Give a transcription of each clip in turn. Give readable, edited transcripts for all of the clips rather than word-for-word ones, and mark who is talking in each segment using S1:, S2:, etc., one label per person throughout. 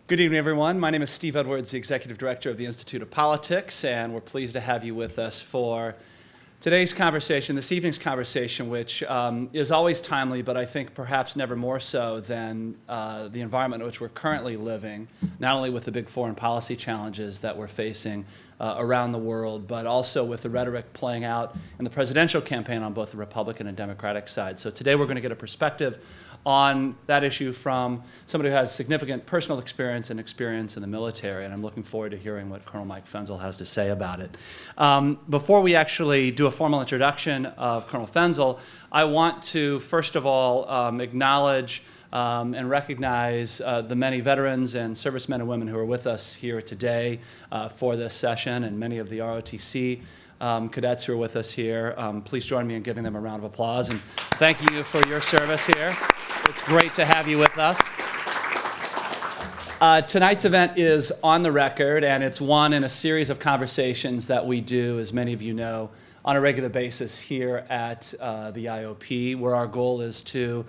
S1: Good evening, everyone. My name is Steve Edwards, the Executive Director of the Institute of Politics, and we're pleased to have you with us for today's conversation, this evening's conversation, which is always timely, but I think perhaps never more so than the environment in which we're currently living, not only with the big foreign policy challenges that we're facing around the world, but also with the rhetoric playing out in the presidential campaign on both the Republican and Democratic side. So today we're going to get a perspective on that issue from somebody who has significant personal experience and experience in the military, and I'm looking forward to hearing what Colonel Mike Fenzel has to say about it. Before we actually do a formal introduction of Colonel Fenzel, I want to first of all acknowledge and recognize the many veterans and servicemen and women who are with us here today for this session, and many of the ROTC cadets who are with us here. Please join me in giving them a round of applause and thanking you for your service here. It's great to have you with us. Tonight's event is on the record, and it's one in a series of conversations that we do, as many of you know, on a regular basis here at the IOP, where our goal is to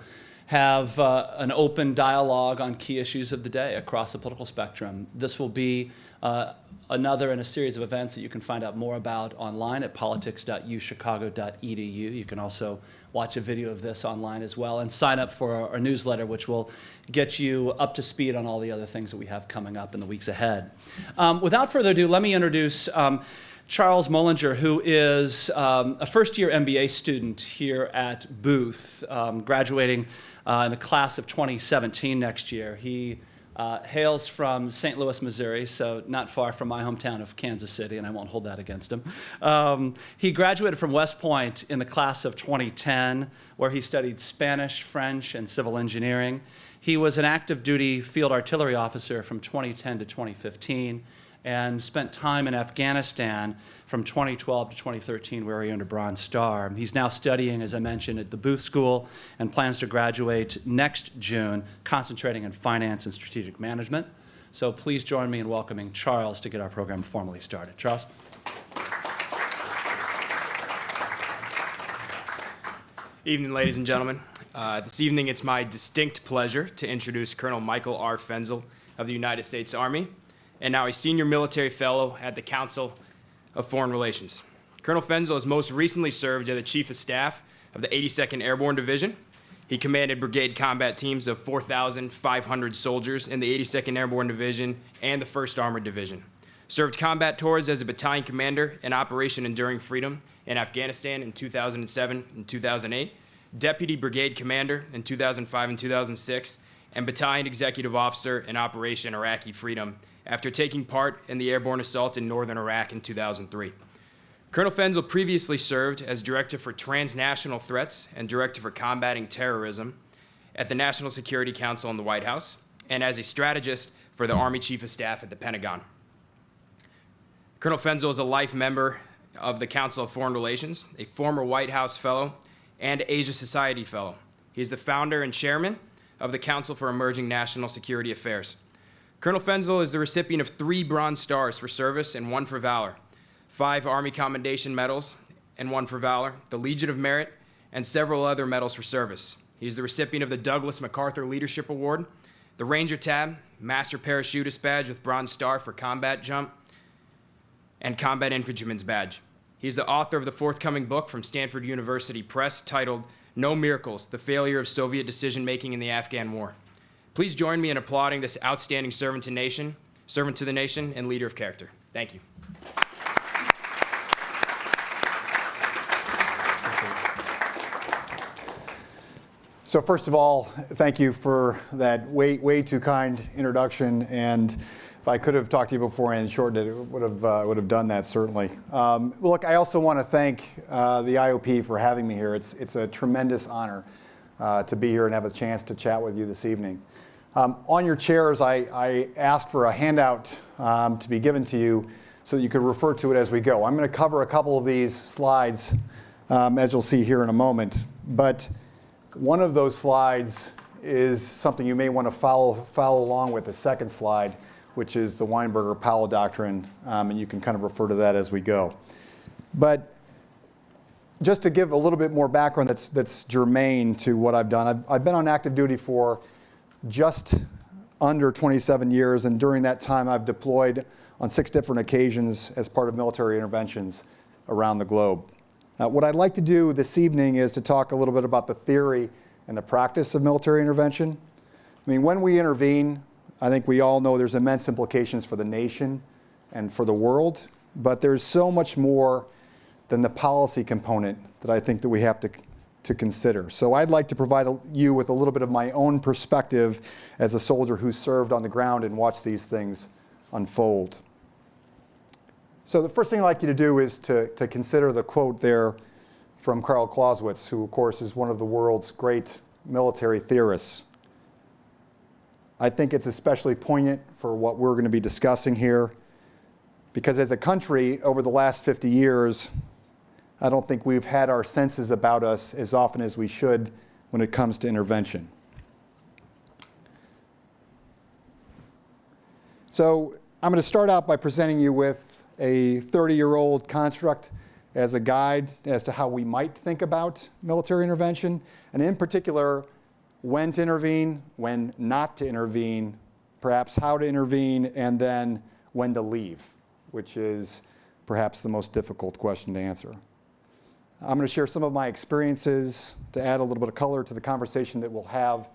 S1: have an open dialogue on key issues of the day across the political spectrum. This will be another in a series of events that you can find out more about online at politics.uchicago.edu. You can also watch a video of this online as well and sign up for our newsletter, which will get you up to speed on all the other things that we have coming up in the weeks ahead. Without further ado, let me introduce Charles Mollinger, who is a first-year MBA student here at Booth, graduating in the class of 2017 next year. He hails from St. Louis, Missouri, so not far from my hometown of Kansas City, and I won't hold that against him. He graduated from West Point in the class of 2010, where he studied Spanish, French, and civil engineering. He was an active duty field artillery officer from 2010 to 2015, and spent time in Afghanistan from 2012 to 2013, where he earned a Bronze Star. He's now studying, as I mentioned, at the Booth School and plans to graduate next June, concentrating in finance and strategic management. So please join me in welcoming Charles to get our program formally started. Charles?
S2: Evening, ladies and gentlemen. This evening, it's my distinct pleasure to introduce Colonel Michael R. Fenzel of the United States Army, and now a senior military fellow at the Council of Foreign Relations. Colonel Fenzel has most recently served as the Chief of Staff of the 82nd Airborne Division. He commanded brigade combat teams of 4,500 soldiers in the 82nd Airborne Division and the 1st Armored Division. Served combat tours as a battalion commander in Operation Enduring Freedom in Afghanistan in 2007 and 2008, deputy brigade commander in 2005 and 2006, and battalion executive officer in Operation Iraqi Freedom after taking part in the airborne assault in northern Iraq in 2003. Colonel Fenzel previously served as Director for Transnational Threats and Director for Combating Terrorism at the National Security Council in the White House, and as a strategist for the Army Chief of Staff at the Pentagon. Colonel Fenzel is a life member of the Council of Foreign Relations, a former White House Fellow, and Asia Society Fellow. He is the founder and chairman of the Council for Emerging National Security Affairs. Colonel Fenzel is the recipient of 3 Bronze Stars for service and 1 for valor, 5 Army Commendation Medals and 1 for valor, the Legion of Merit, and several other medals for service. He is the recipient of the Douglas MacArthur Leadership Award, the Ranger Tab, Master Parachutist Badge with Bronze Star for Combat Jump, and Combat Infantryman's Badge. He is the author of the forthcoming book from Stanford University Press titled No Miracles, The Failure of Soviet Decision-Making in the Afghan War. Please join me in applauding this outstanding servant to the nation, and leader of character. Thank you.
S3: So first of all, thank you for that way too kind introduction. And if I could have talked to you before and shortened it, would have done that certainly. Look, I also want to thank the IOP for having me here. It's a tremendous honor to be here and have a chance to chat with you this evening. On your chairs, I asked for a handout to be given to you so that you could refer to it as we go. I'm going to cover a couple of these slides, as you'll see here in a moment. But one of those slides is something you may want to follow along with, the second slide, which is the Weinberger-Powell Doctrine, and you can kind of refer to that as we go. But just to give a little bit more background that's germane to what I've done, I've been on active duty for just under 27 years, and during that time I've deployed on 6 different occasions as part of military interventions around the globe. What I'd like to do this evening is to talk a little bit about the theory and the practice of military intervention. I mean, when we intervene, I think we all know there's immense implications for the nation and for the world, but there's so much more than the policy component that I think that we have to consider. So I'd like to provide you with a little bit of my own perspective as a soldier who served on the ground and watched these things unfold. So the first thing I'd like you to do is to consider the quote there from Karl Clausewitz, who of course is one of the world's great military theorists. I think it's especially poignant for what we're going to be discussing here, because as a country over the last 50 years, I don't think we've had our senses about us as often as we should when it comes to intervention. So I'm going to start out by presenting you with a 30-year-old construct as a guide as to how we might think about military intervention, and in particular, when to intervene, when not to intervene, perhaps how to intervene, and then when to leave, which is perhaps the most difficult question to answer. I'm going to share some of my experiences to add a little bit of color to the conversation that we'll have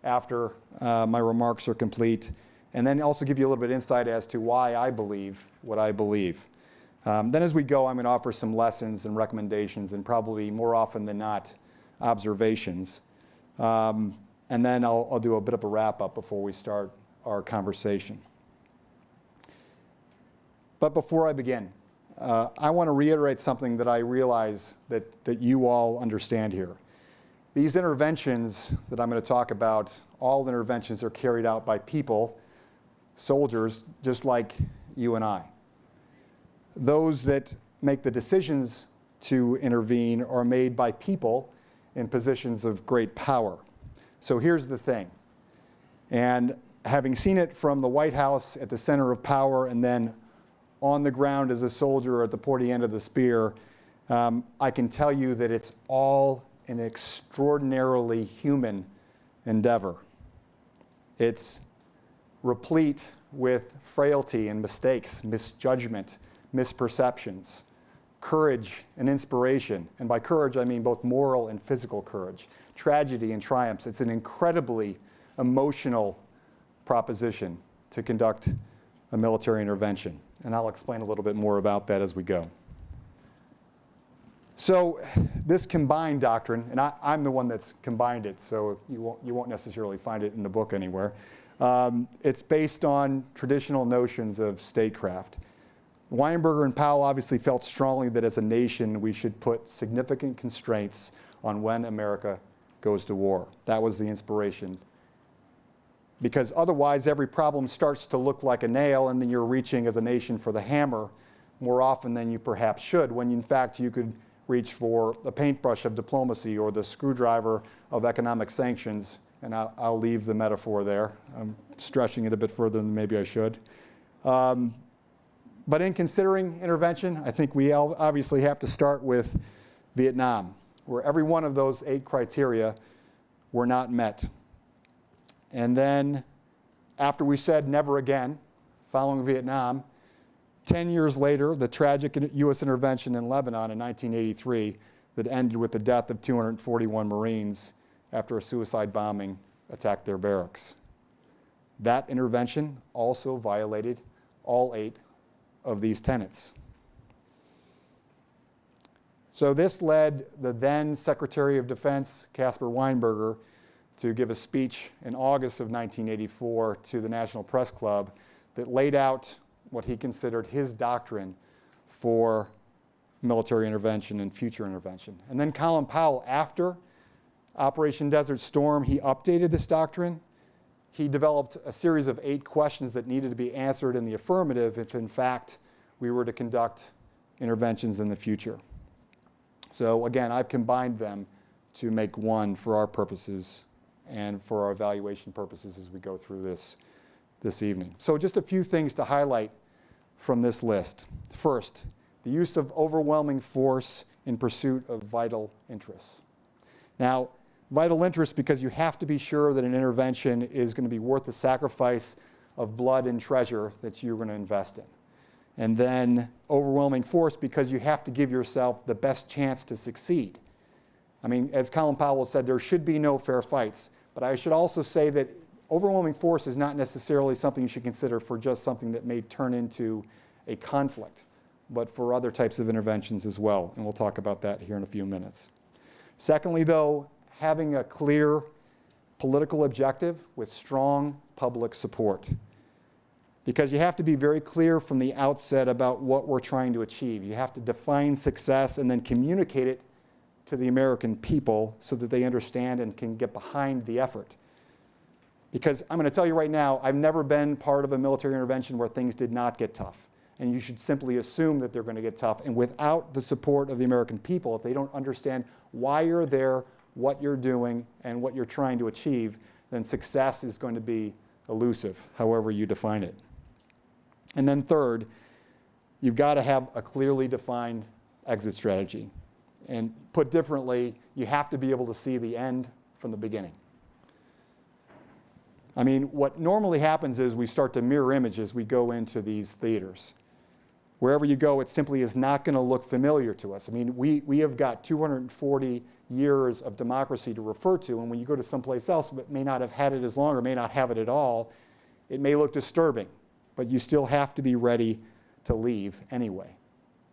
S3: after my remarks are complete, and then also give you a little bit of insight as to why I believe what I believe. Then as we go, I'm going to offer some lessons and recommendations, and probably more often than not, observations. And then I'll do a bit of a wrap-up before we start our conversation. But before I begin, I want to reiterate something that I realize that you all understand here. These interventions that I'm going to talk about, all interventions are carried out by people, soldiers, just like you and I. Those that make the decisions to intervene are made by people in positions of great power. So here's the thing, and having seen it from the White House at the center of power and then on the ground as a soldier at the pointy end of the spear, I can tell you that it's all an extraordinarily human endeavor. It's replete with frailty and mistakes, misjudgment, misperceptions, courage and inspiration. And by courage, I mean both moral and physical courage, tragedy and triumphs. It's an incredibly emotional proposition to conduct a military intervention. And I'll explain a little bit more about that as we go. So this combined doctrine, and I'm the one that's combined it, so you won't necessarily find it in the book anywhere. It's based on traditional notions of statecraft. Weinberger and Powell obviously felt strongly that as a nation we should put significant constraints on when America goes to war. That was the inspiration. Because otherwise every problem starts to look like a nail, and then you're reaching as a nation for the hammer more often than you perhaps should, when in fact you could reach for the paintbrush of diplomacy or the screwdriver of economic sanctions. And I'll leave the metaphor there. I'm stretching it a bit further than maybe I should. But in considering intervention, I think we obviously have to start with Vietnam, where every one of those 8 criteria were not met. And then after we said never again, following Vietnam, 10 years later, the tragic U.S. intervention in Lebanon in 1983 that ended with the death of 241 Marines after a suicide bombing attacked their barracks. That intervention also violated all 8 of these tenets. So this led the then Secretary of Defense, Caspar Weinberger, to give a speech in August of 1984 to the National Press Club that laid out what he considered his doctrine for military intervention and future intervention. And then Colin Powell, after Operation Desert Storm, he updated this doctrine. He developed a series of 8 questions that needed to be answered in the affirmative if, in fact, we were to conduct interventions in the future. So again, I've combined them to make one for our purposes and for our evaluation purposes as we go through this evening. So just a few things to highlight from this list. First, the use of overwhelming force in pursuit of vital interests. Now, Vital interest because you have to be sure that an intervention is going to be worth the sacrifice of blood and treasure that you're going to invest in. And then overwhelming force because you have to give yourself the best chance to succeed. I mean, as Colin Powell said, there should be no fair fights. But I should also say that overwhelming force is not necessarily something you should consider for just something that may turn into a conflict, but for other types of interventions as well. And we'll talk about that here in a few minutes. Secondly, though, having a clear political objective with strong public support. Because you have to be very clear from the outset about what we're trying to achieve. You have to define success and then communicate it to the American people so that they understand and can get behind the effort. Because I'm going to tell you right now, I've never been part of a military intervention where things did not get tough. And you should simply assume that they're going to get tough. And without the support of the American people, if they don't understand why you're there, what you're doing, and what you're trying to achieve, then success is going to be elusive, however you define it. And then third, you've got to have a clearly defined exit strategy. And put differently, you have to be able to see the end from the beginning. I mean, what normally happens is we start to mirror image as we go into these theaters. Wherever you go, it simply is not going to look familiar to us. I mean, we have got 240 years of democracy to refer to, and when you go to someplace else that may not have had it as long or may not have it at all, it may look disturbing, but you still have to be ready to leave anyway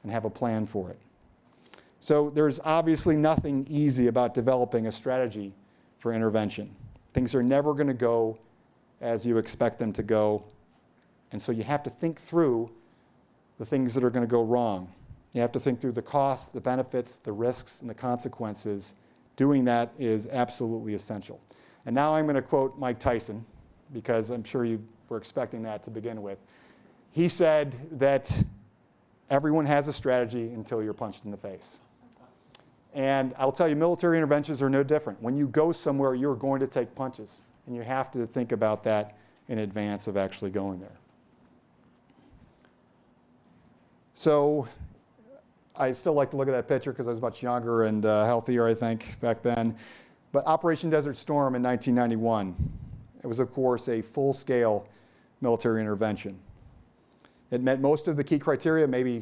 S3: and have a plan for it. So there's obviously nothing easy about developing a strategy for intervention. Things are never going to go as you expect them to go, and so you have to think through the things that are going to go wrong. You have to think through the costs, the benefits, the risks, and the consequences. Doing that is absolutely essential. And now I'm going to quote Mike Tyson, because I'm sure you were expecting that to begin with. He said that everyone has a strategy until you're punched in the face. And I'll tell you, military interventions are no different. When you go somewhere, you're going to take punches, and you have to think about that in advance of actually going there. So I still like to look at that picture because I was much younger and healthier, I think, back then. But Operation Desert Storm in 1991, it was, of course, a full-scale military intervention. It met most of the key criteria, maybe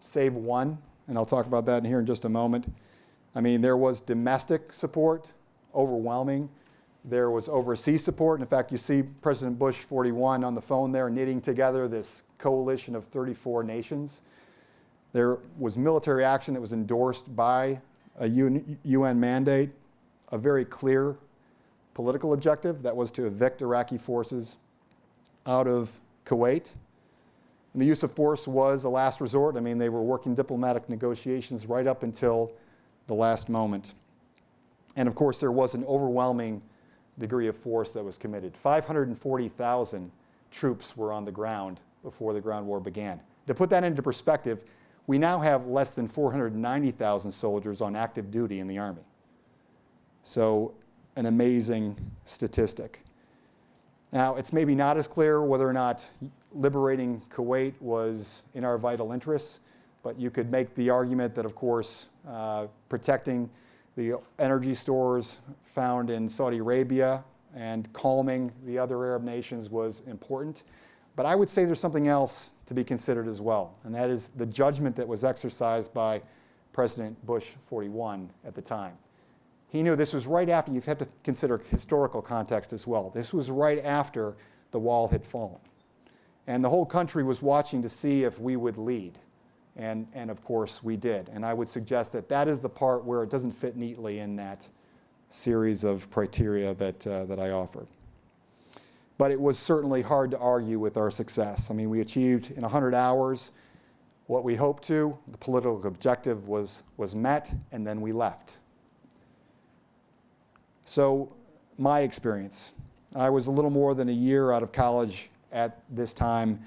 S3: save one, and I'll talk about that in here in just a moment. I mean, there was domestic support, overwhelming. There was overseas support. In fact, you see President Bush 41 on the phone there knitting together this coalition of 34 nations. There was military action that was endorsed by a UN mandate, a very clear political objective that was to evict Iraqi forces out of Kuwait. And the use of force was a last resort. I mean, they were working diplomatic negotiations right up until the last moment. And of course, there was an overwhelming degree of force that was committed. 540,000 troops were on the ground before the ground war began. To put that into perspective, we now have less than 490,000 soldiers on active duty in the Army. So an amazing statistic. Now, it's maybe not as clear whether or not liberating Kuwait was in our vital interests, but you could make the argument that, of course, protecting the energy stores found in Saudi Arabia and calming the other Arab nations was important. But I would say there's something else to be considered as well, and that is the judgment that was exercised by President Bush 41 at the time. He knew this was right after, you have to consider historical context as well. This was right after the wall had fallen. And the whole country was watching to see if we would lead. And of course we did. And I would suggest that that is the part where it doesn't fit neatly in that series of criteria that I offered. But it was certainly hard to argue with our success. I mean, we achieved in 100 hours what we hoped to. The political objective was met, and then we left. So my experience, I was a little more than a year out of college at this time.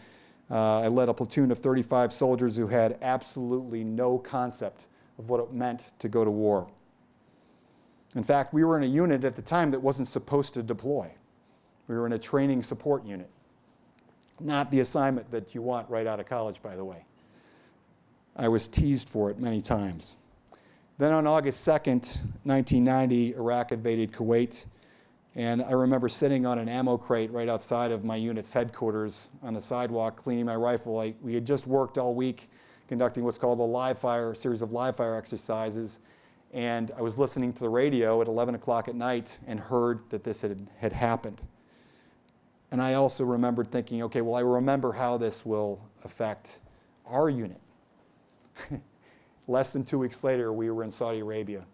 S3: I led a platoon of 35 soldiers who had absolutely no concept of what it meant to go to war. In fact, we were in a unit at the time that wasn't supposed to deploy. We were in a training support unit. Not the assignment that you want right out of college, by the way. I was teased for it many times. Then on August 2nd, 1990, Iraq invaded Kuwait. And I remember sitting on an ammo crate right outside of my unit's headquarters on the sidewalk, cleaning my rifle. We had just worked all week conducting what's called a series of live fire exercises. And I was listening to the radio at 11 o'clock at night and heard that this had happened. And I also remembered thinking, okay, well, I remember how this will affect our unit. Less than 2 weeks later, we were in Saudi Arabia,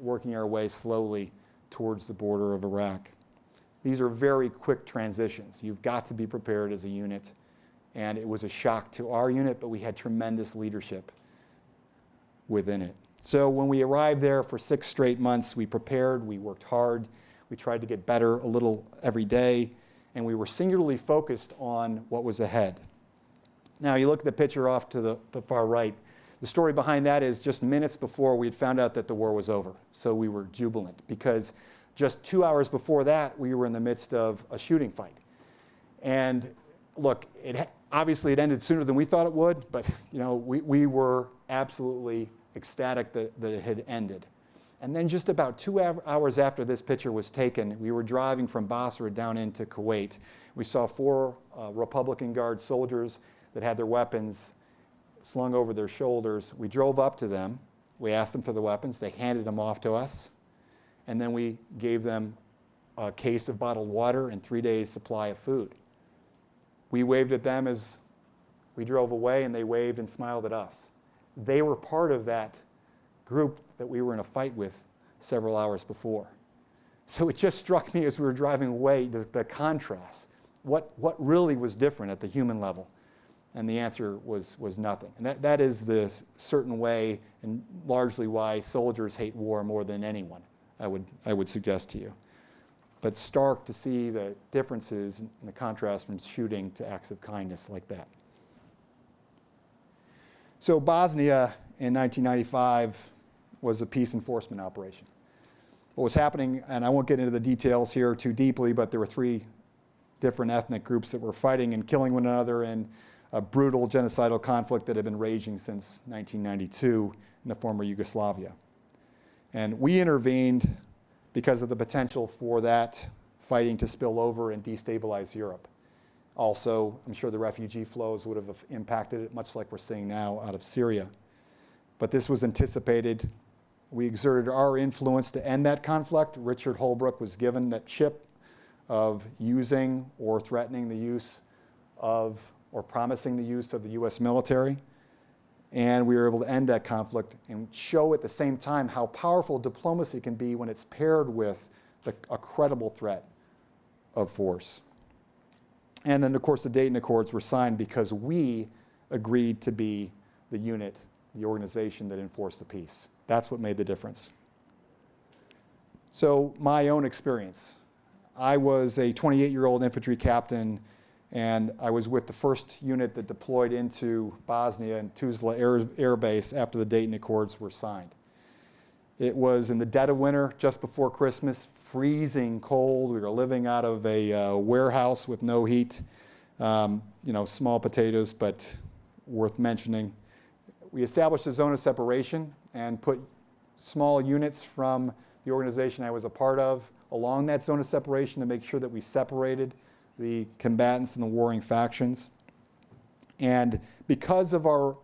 S3: working our way slowly towards the border of Iraq. These are very quick transitions. You've got to be prepared as a unit. And it was a shock to our unit, but we had tremendous leadership within it. So when we arrived there for 6 straight months, we prepared, we worked hard, we tried to get better a little every day, and we were singularly focused on what was ahead. Now, you look at the picture off to the far right. The story behind that is just minutes before we had found out that the war was over. So we were jubilant because just 2 hours before that, we were in the midst of a shooting fight. And look, obviously it ended sooner than we thought it would, but we were absolutely ecstatic that it had ended. And then just about 2 hours after this picture was taken, we were driving from Basra down into Kuwait. We saw 4 Republican Guard soldiers that had their weapons slung over their shoulders. We drove up to them. We asked them for the weapons. They handed them off to us. And then we gave them a case of bottled water and 3 days' supply of food. We waved at them as we drove away, and they waved and smiled at us. They were part of that group that we were in a fight with several hours before. So it just struck me as we were driving away, the contrast. What really was different at the human level? And the answer was nothing. And that is the certain way and largely why soldiers hate war more than anyone, I would suggest to you. But stark to see the differences and the contrast from shooting to acts of kindness like that. So Bosnia in 1995 was a peace enforcement operation. What was happening, and I won't get into the details here too deeply, but there were 3 different ethnic groups that were fighting and killing one another in a brutal genocidal conflict that had been raging since 1992 in the former Yugoslavia. And we intervened because of the potential for that fighting to spill over and destabilize Europe. Also, I'm sure the refugee flows would have impacted it, much like we're seeing now out of Syria. But this was anticipated. We exerted our influence to end that conflict. Richard Holbrooke was given that chip of using or threatening the use of, or promising the use of the US military. And we were able to end that conflict and show at the same time how powerful diplomacy can be when it's paired with a credible threat of force. And then, of course, the Dayton Accords were signed because we agreed to be the unit, the organization that enforced the peace. That's what made the difference. So my own experience. I was a 28-year-old infantry captain, and I was with the first unit that deployed into Bosnia and Tuzla Air Base after the Dayton Accords were signed. It was in the dead of winter, just before Christmas, freezing cold. We were living out of a warehouse with no heat. Small potatoes, but worth mentioning. We established a zone of separation and put small units from the organization I was a part of along that zone of separation to make sure that we separated the combatants and the warring factions. And because of our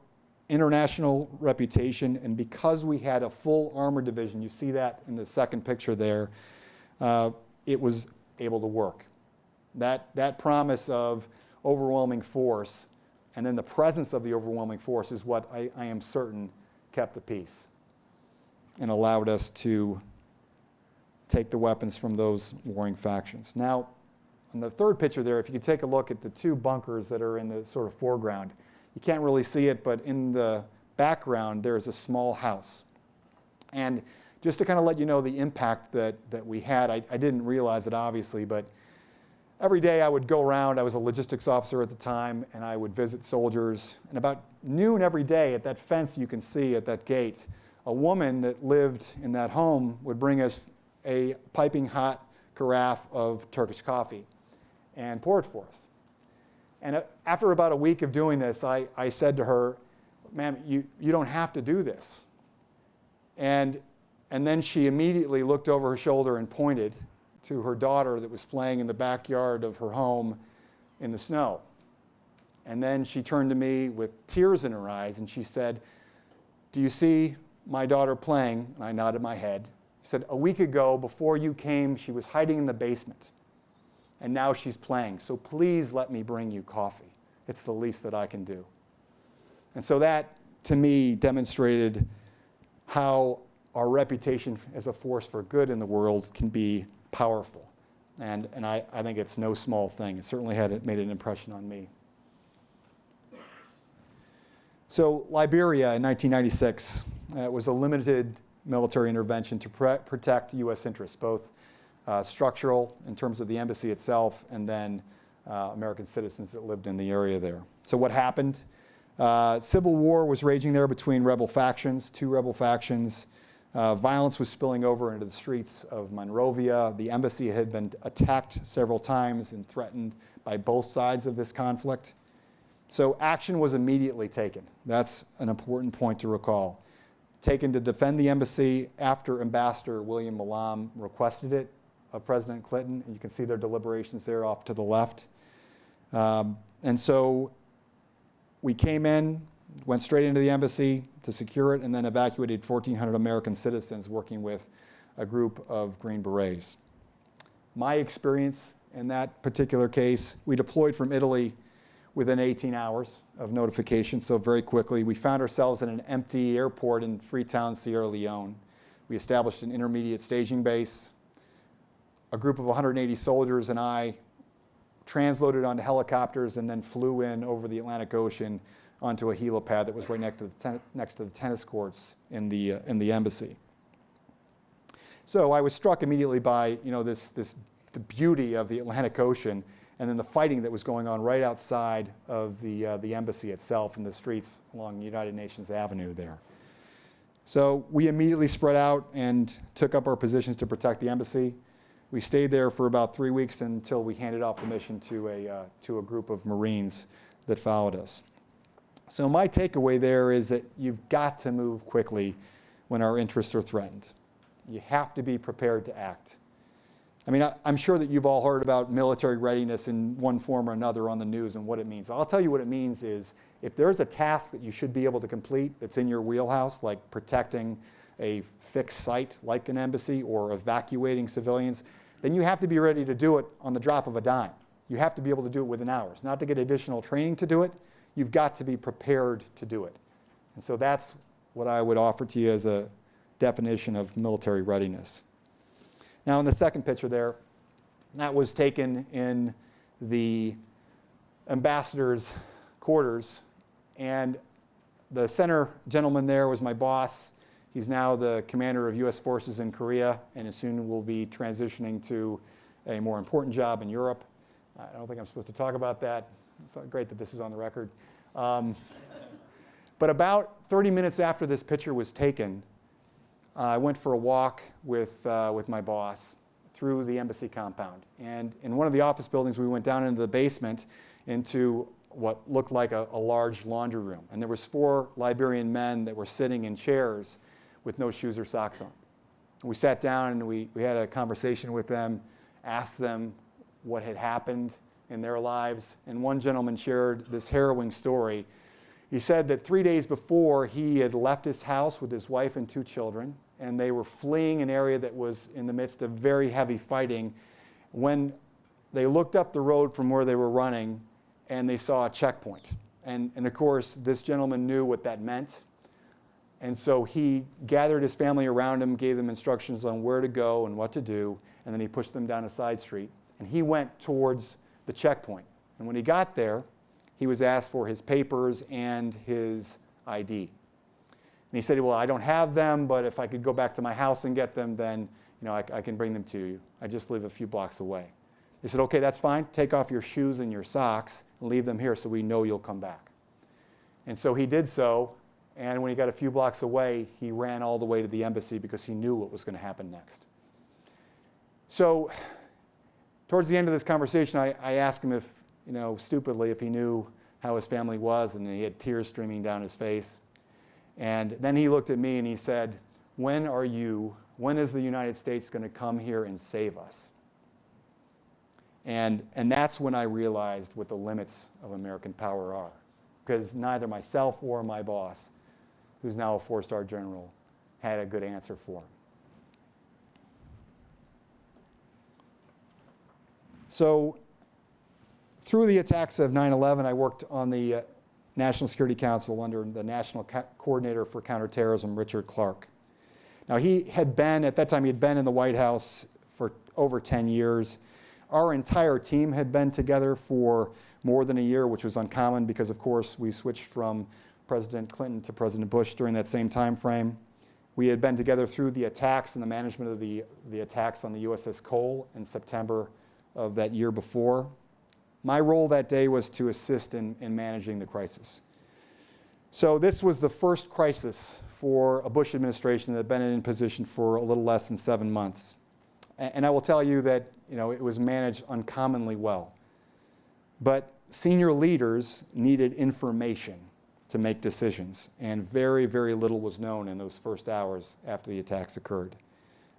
S3: international reputation and because we had a full armor division, you see that in the second picture there, it was able to work. That promise of overwhelming force and then the presence of the overwhelming force is what I am certain kept the peace and allowed us to take the weapons from those warring factions. Now, on the third picture there, if you could take a look at the 2 bunkers that are in the sort of foreground, you can't really see it, but in the background, there's a small house. And just to kind of let you know the impact that we had, I didn't realize it obviously, but every day I would go around, I was a logistics officer at the time, and I would visit soldiers. And about noon every day at that fence you can see at that gate, a woman that lived in that home would bring us a piping hot carafe of Turkish coffee and pour it for us. And after about a week of doing this, I said to her, "Ma'am, you don't have to do this. And then she immediately looked over her shoulder and pointed to her daughter that was playing in the backyard of her home in the snow. And then she turned to me with tears in her eyes and she said, "Do you see my daughter playing?" And I nodded my head. She said, "A week ago, before you came, she was hiding in the basement. And now she's playing. So please let me bring you coffee. It's the least that I can do." And so that, to me, demonstrated how our reputation as a force for good in the world can be powerful. And I think it's no small thing. It certainly made an impression on me. So Liberia in 1996 was a limited military intervention to protect U.S. interests, both structural in terms of the embassy itself and then American citizens that lived in the area there. So what happened? Civil war was raging there between rebel factions, two rebel factions. Violence was spilling over into the streets of Monrovia. The embassy had been attacked several times and threatened by both sides of this conflict. So action was immediately taken. That's an important point to recall. Taken to defend the embassy after Ambassador William Malam requested it of President Clinton. And you can see their deliberations there off to the left. And so we came in, went straight into the embassy to secure it, and then evacuated 1,400 American citizens working with a group of Green Berets. My experience in that particular case, we deployed from Italy within 18 hours of notification, so very quickly. We found ourselves in an empty airport in Freetown, Sierra Leone. We established an intermediate staging base. A group of 180 soldiers and I transloaded onto helicopters and then flew in over the Atlantic Ocean onto a helipad that was right next to the tennis courts in the embassy. So I was struck immediately by the beauty of the Atlantic Ocean and then the fighting that was going on right outside of the embassy itself in the streets along United Nations Avenue there. So we immediately spread out and took up our positions to protect the embassy. We stayed there for about 3 weeks until we handed off the mission to a group of Marines that followed us. So my takeaway there is that you've got to move quickly when our interests are threatened. You have to be prepared to act. I mean, I'm sure that you've all heard about military readiness in one form or another on the news and what it means. I'll tell you what it means is if there's a task that you should be able to complete that's in your wheelhouse, like protecting a fixed site like an embassy or evacuating civilians, then you have to be ready to do it on the drop of a dime. You have to be able to do it within hours. Not to get additional training to do it, you've got to be prepared to do it. And so that's what I would offer to you as a definition of military readiness. Now in the second picture there, that was taken in the ambassador's quarters, and the center gentleman there was my boss. He's now the commander of U.S. forces in Korea, and soon will be transitioning to a more important job in Europe. I don't think I'm supposed to talk about that. It's great that this is on the record. But about 30 minutes after this picture was taken, I went for a walk with my boss through the embassy compound. And in one of the office buildings, we went down into the basement into what looked like a large laundry room. And there was 4 Liberian men that were sitting in chairs with no shoes or socks on. We sat down and we had a conversation with them, asked them what had happened in their lives. And one gentleman shared this harrowing story. He said that 3 days before, he had left his house with his wife and 2 children, and they were fleeing an area that was in the midst of very heavy fighting when they looked up the road from where they were running and they saw a checkpoint. And of course, this gentleman knew what that meant. And so he gathered his family around him, gave them instructions on where to go and what to do, and then he pushed them down a side street. And he went towards the checkpoint. And when he got there, he was asked for his papers and his ID. And he said, well, I don't have them, but if I could go back to my house and get them, then I can bring them to you. I just live a few blocks away. They said, okay, that's fine. Take off your shoes and your socks and leave them here so we know you'll come back. And so he did so. And when he got a few blocks away, he ran all the way to the embassy because he knew what was going to happen next. So towards the end of this conversation, I asked him if, stupidly, if he knew how his family was, and he had tears streaming down his face. And then he looked at me and he said, when is the United States going to come here and save us? And that's when I realized what the limits of American power are, because neither myself or my boss, who's now a 4-star general, had a good answer for him. So through the attacks of 9/11, I worked on the National Security Council under the National Coordinator for Counterterrorism, Richard Clarke. Now at that time he had been in the White House for over 10 years. Our entire team had been together for more than a year, which was uncommon because, of course, we switched from President Clinton to President Bush during that same time frame. We had been together through the attacks and the management of the attacks on the USS Cole in September of that year before. My role that day was to assist in managing the crisis. So this was the first crisis for a Bush administration that had been in position for a little less than 7 months. And I will tell you that it was managed uncommonly well. But senior leaders needed information to make decisions, and very, very little was known in those first hours after the attacks occurred.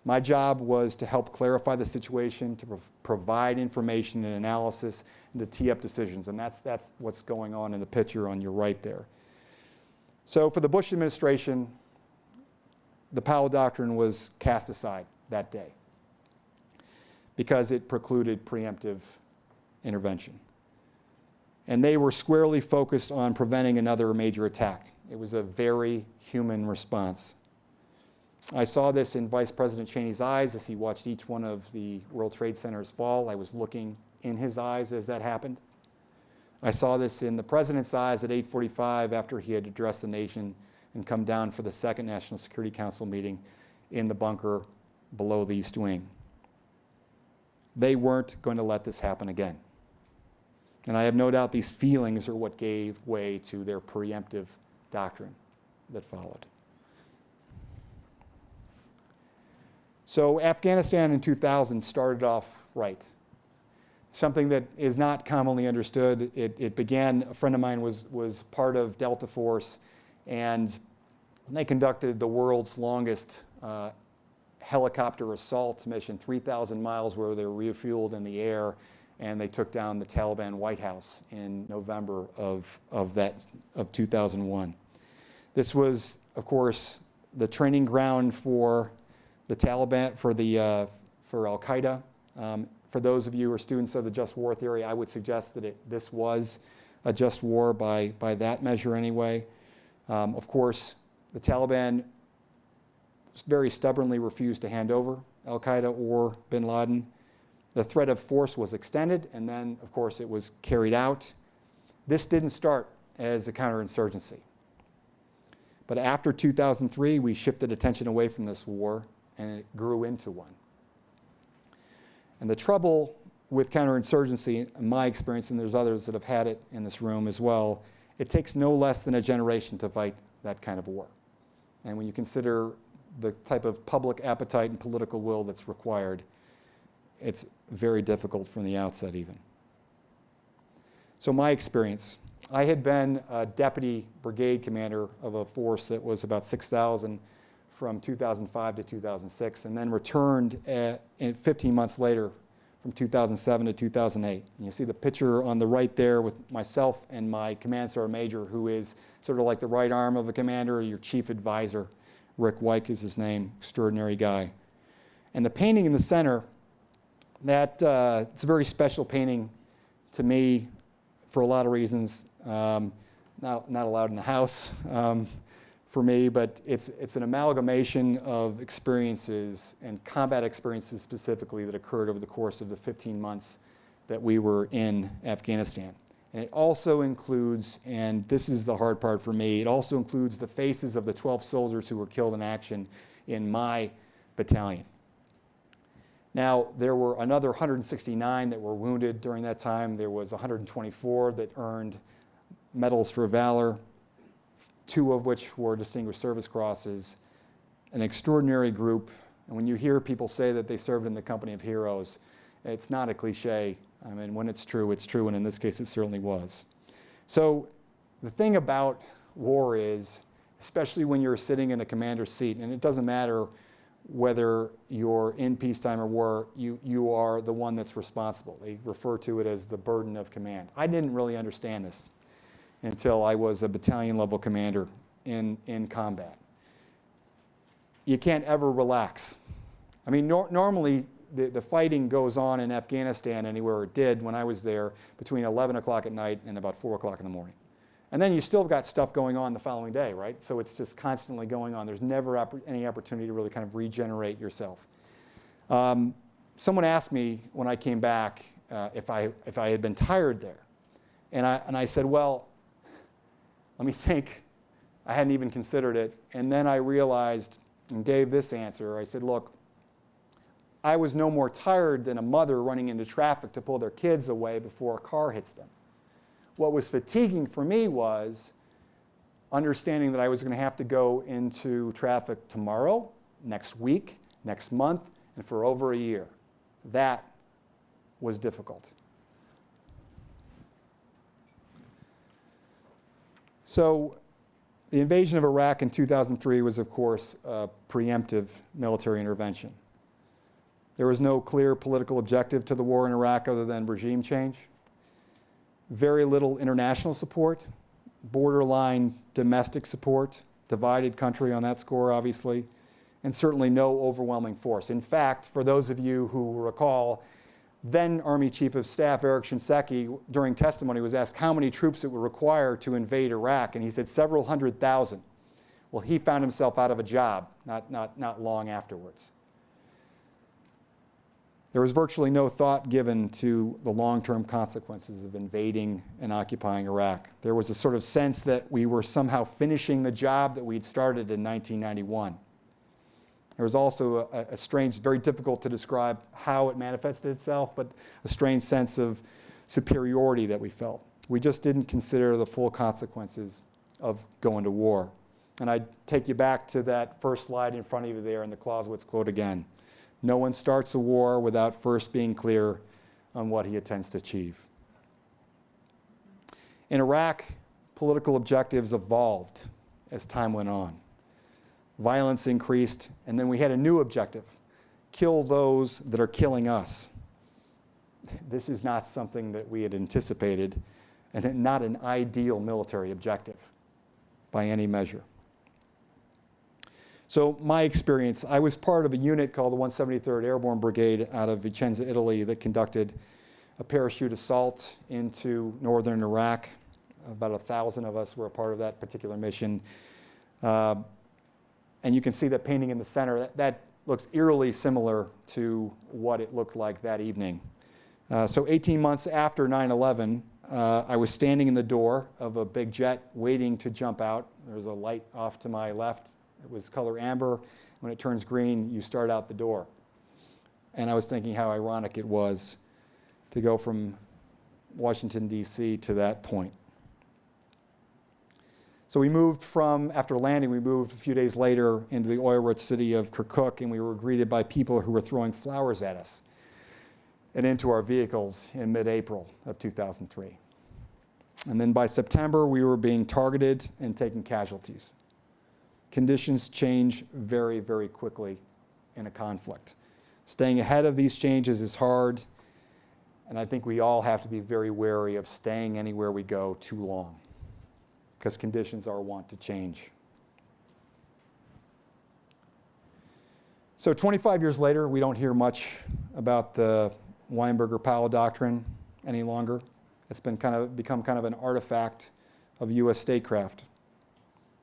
S3: My job was to help clarify the situation, to provide information and analysis, and to tee up decisions, and that's what's going on in the picture on your right there. So for the Bush administration, the Powell Doctrine was cast aside that day because it precluded preemptive intervention. And they were squarely focused on preventing another major attack. It was a very human response. I saw this in Vice President Cheney's eyes as he watched each one of the World Trade Centers fall. I was looking in his eyes as that happened. I saw this in the President's eyes at 8:45 after he had addressed the nation and come down for the second National Security Council meeting in the bunker below the East Wing. They weren't going to let this happen again. And I have no doubt these feelings are what gave way to their preemptive doctrine that followed. So Afghanistan in 2000 started off right. Something that is not commonly understood. It began, a friend of mine was part of Delta Force, and they conducted the world's longest helicopter assault mission, 3,000 miles, where they were refueled in the air, and they took down the Taliban White House in November of 2001. This was, of course, the training ground for the Taliban, for Al-Qaeda. For those of you who are students of the just war theory, I would suggest that this was a just war by that measure anyway. Of course, the Taliban very stubbornly refused to hand over Al-Qaeda or bin Laden. The threat of force was extended, and then, of course, it was carried out. This didn't start as a counterinsurgency. But after 2003, we shifted attention away from this war, and it grew into one. And the trouble with counterinsurgency, in my experience, and there's others that have had it in this room as well, it takes no less than a generation to fight that kind of war. And when you consider the type of public appetite and political will that's required, it's very difficult from the outset even. So my experience, I had been a deputy brigade commander of a force that was about 6,000 from 2005 to 2006, and then returned 15 months later from 2007 to 2008. And you see the picture on the right there with myself and my command sergeant major, who is sort of like the right arm of a commander, your chief advisor. Rick Wyke is his name, extraordinary guy. And the painting in the center, it's a very special painting to me for a lot of reasons. Not allowed in the house for me, but it's an amalgamation of experiences and combat experiences specifically that occurred over the course of the 15 months that we were in Afghanistan. And it also includes, and this is the hard part for me, it also includes the faces of the 12 soldiers who were killed in action in my battalion. Now, there were another 169 that were wounded during that time. There was 124 that earned medals for valor, 2 of which were Distinguished Service Crosses, an extraordinary group. And when you hear people say that they served in the company of heroes, it's not a cliche. I mean, when it's true, and in this case, it certainly was. So the thing about war is especially when you're sitting in a commander's seat. And it doesn't matter whether you're in peacetime or war, you are the one that's responsible. They refer to it as the burden of command. I didn't really understand this until I was a battalion level commander in combat. You can't ever relax. I mean, normally the fighting goes on in Afghanistan, anywhere it did when I was there, between 11 o'clock at night and about 4 o'clock in the morning. And then you still got stuff going on the following day, right? So it's just constantly going on. There's never any opportunity to really kind of regenerate yourself. Someone asked me when I came back if I had been tired there. And I said, well, let me think. I hadn't even considered it. And then I realized and gave this answer. I said, look, I was no more tired than a mother running into traffic to pull their kids away before a car hits them. What was fatiguing for me was understanding that I was going to have to go into traffic tomorrow, next week, next month, and for over a year. That was difficult. So the invasion of Iraq in 2003 was, of course, a preemptive military intervention. There was no clear political objective to the war in Iraq other than regime change. Very little international support, borderline domestic support, divided country on that score, obviously, and certainly no overwhelming force. In fact, for those of you who recall, then Army Chief of Staff Eric Shinseki, during testimony, was asked how many troops it would require to invade Iraq, and he said several 100,000. Well, he found himself out of a job not long afterwards. There was virtually no thought given to the long-term consequences of invading and occupying Iraq. There was a sort of sense that we were somehow finishing the job that we'd started in 1991. There was also a strange, very difficult to describe how it manifested itself, but a strange sense of superiority that we felt. We just didn't consider the full consequences of going to war. And I take you back to that first slide in front of you there in the Clausewitz quote again. No one starts a war without first being clear on what he intends to achieve. In Iraq, political objectives evolved as time went on. Violence increased, and then we had a new objective: kill those that are killing us. This is not something that we had anticipated, and not an ideal military objective by any measure. So my experience, I was part of a unit called the 173rd Airborne Brigade out of Vicenza, Italy, that conducted a parachute assault into northern Iraq. About 1,000 of us were a part of that particular mission. And you can see that painting in the center. That looks eerily similar to what it looked like that evening. So 18 months after 9/11, I was standing in the door of a big jet waiting to jump out. There was a light off to my left. It was color amber. When it turns green, you start out the door. And I was thinking how ironic it was to go from Washington, D.C. to that point. So we moved after landing, we moved a few days later into the oil-rich city of Kirkuk, and we were greeted by people who were throwing flowers at us and into our vehicles in mid-April of 2003. And then by September, we were being targeted and taking casualties. Conditions change very, very quickly in a conflict. Staying ahead of these changes is hard, and I think we all have to be very wary of staying anywhere we go too long, because conditions are wont to change. So 25 years later, we don't hear much about the Weinberger-Powell Doctrine any longer. It's become kind of an artifact of U.S. statecraft.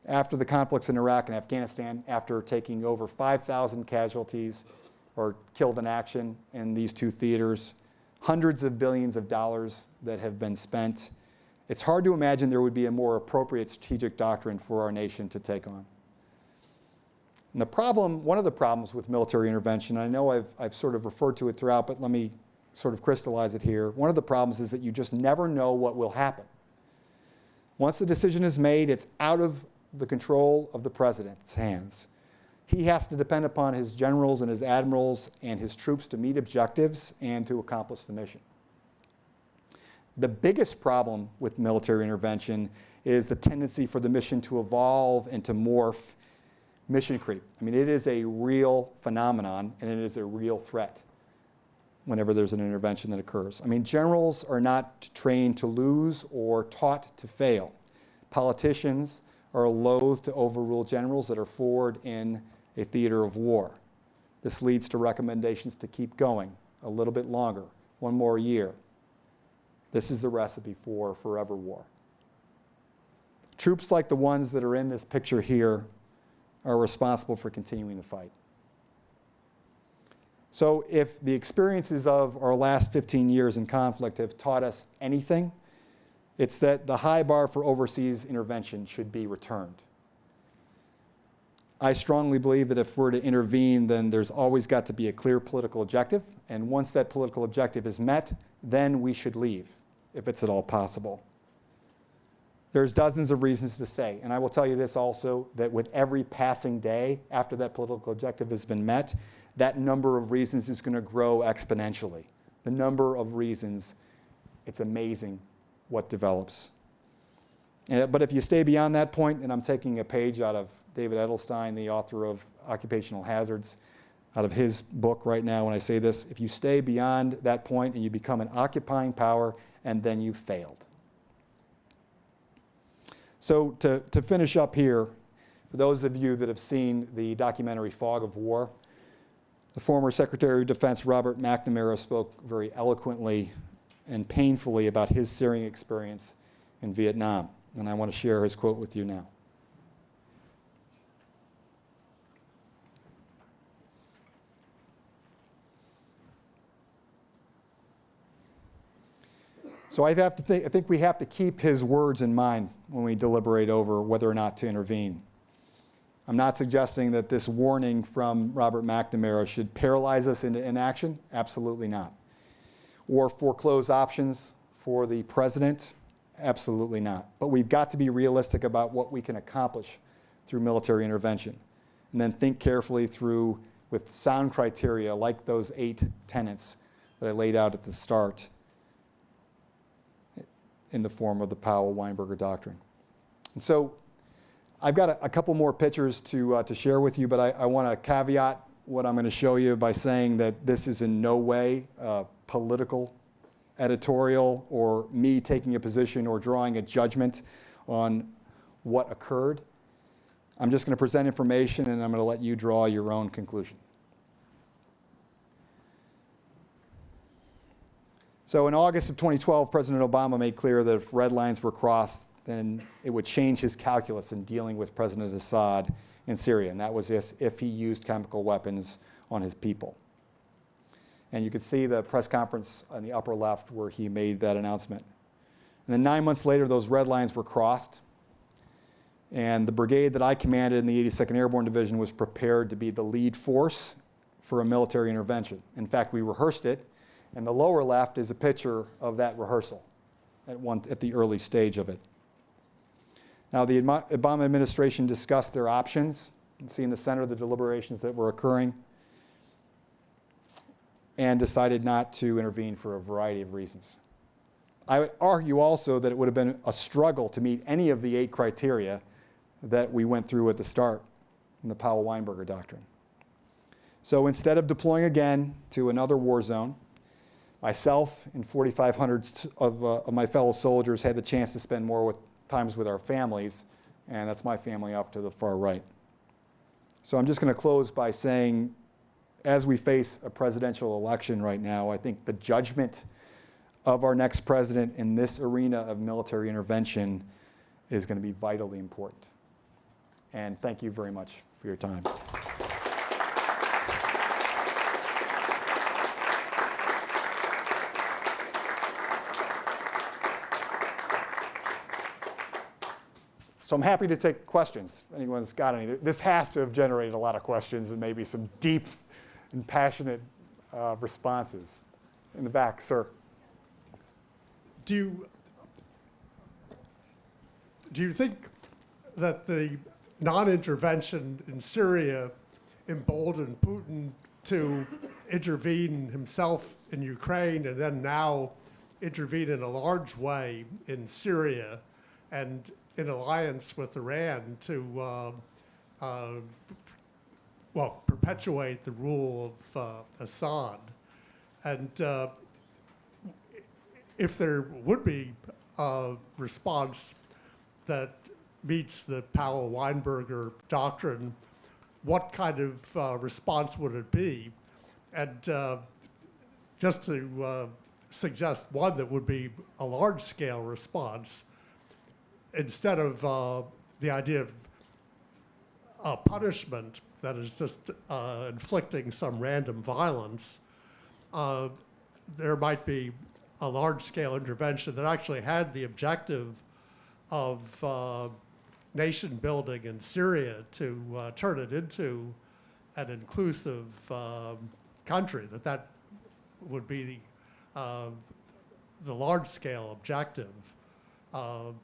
S3: After the conflicts in Iraq and Afghanistan, after taking over 5,000 casualties or killed in action in these two theaters, hundreds of billions of dollars that have been spent, it's hard to imagine there would be a more appropriate strategic doctrine for our nation to take on. And one of the problems with military intervention, I know I've sort of referred to it throughout, but let me sort of crystallize it here. One of the problems is that you just never know what will happen. Once the decision is made, it's out of the control of the president's hands. He has to depend upon his generals and his admirals and his troops to meet objectives and to accomplish the mission. The biggest problem with military intervention is the tendency for the mission to evolve and to morph, mission creep. I mean, it is a real phenomenon, and it is a real threat whenever there's an intervention that occurs. I mean, generals are not trained to lose or taught to fail. Politicians are loath to overrule generals that are forward in a theater of war. This leads to recommendations to keep going a little bit longer, one more year. This is the recipe for forever war. Troops like the ones that are in this picture here are responsible for continuing the fight. So if the experiences of our last 15 years in conflict have taught us anything, it's that the high bar for overseas intervention should be returned. I strongly believe that if we're to intervene, then there's always got to be a clear political objective, and once that political objective is met, then we should leave, if it's at all possible. There's dozens of reasons to say, and I will tell you this also, that with every passing day after that political objective has been met, that number of reasons is going to grow exponentially. The number of reasons, it's amazing what develops. But if you stay beyond that point, and I'm taking a page out of David Edelstein, the author of Occupational Hazards, out of his book right now when I say this, if you stay beyond that point and you become an occupying power, and then you've failed. So to finish up here, for those of you that have seen the documentary Fog of War, the former Secretary of Defense Robert McNamara spoke very eloquently and painfully about his searing experience in Vietnam. And I want to share his quote with you now. So I think we have to keep his words in mind when we deliberate over whether or not to intervene. I'm not suggesting that this warning from Robert McNamara should paralyze us into inaction. Absolutely not. Or foreclose options for the president. Absolutely not. But we've got to be realistic about what we can accomplish through military intervention. And then think carefully through with sound criteria like those 8 tenets that I laid out at the start in the form of the Powell-Weinberger Doctrine. And so I've got a couple more pictures to share with you, but I want to caveat what I'm going to show you by saying that this is in no way political, editorial, or me taking a position or drawing a judgment on what occurred. I'm just going to present information, and I'm going to let you draw your own conclusion. So in August of 2012, President Obama made clear that if red lines were crossed, then it would change his calculus in dealing with President Assad in Syria, and that was if he used chemical weapons on his people. And you could see the press conference on the upper left where he made that announcement. And then 9 months later, those red lines were crossed, and the brigade that I commanded in the 82nd Airborne Division was prepared to be the lead force for a military intervention. In fact, we rehearsed it, and the lower left is a picture of that rehearsal at the early stage of it. Now, the Obama administration discussed their options. You can see in the center of the deliberations that were occurring, and decided not to intervene for a variety of reasons. I would argue also that it would have been a struggle to meet any of the 8 criteria that we went through at the start in the Powell-Weinberger Doctrine. So instead of deploying again to another war zone, myself and 4,500 of my fellow soldiers had the chance to spend more times with our families, and that's my family off to the far right. So I'm just going to close by saying, as we face a presidential election right now, I think the judgment of our next president in this arena of military intervention is going to be vitally important. And thank you very much for your time. So I'm happy to take questions if anyone's got any. This has to have generated a lot of questions and maybe some deep and passionate responses. In the back, sir.
S4: Do you think that the non-intervention in Syria emboldened Putin to intervene himself in Ukraine and then now intervene in a large way in Syria? And in alliance with Iran to, perpetuate the rule of Assad. And if there would be a response that meets the Powell-Weinberger doctrine, what kind of response would it be? And just to suggest one that would be a large-scale response, instead of the idea of punishment that is just inflicting some random violence, there might be a large-scale intervention that actually had the objective of nation building in Syria to turn it into an inclusive country. That would be the large-scale objective.
S3: Well,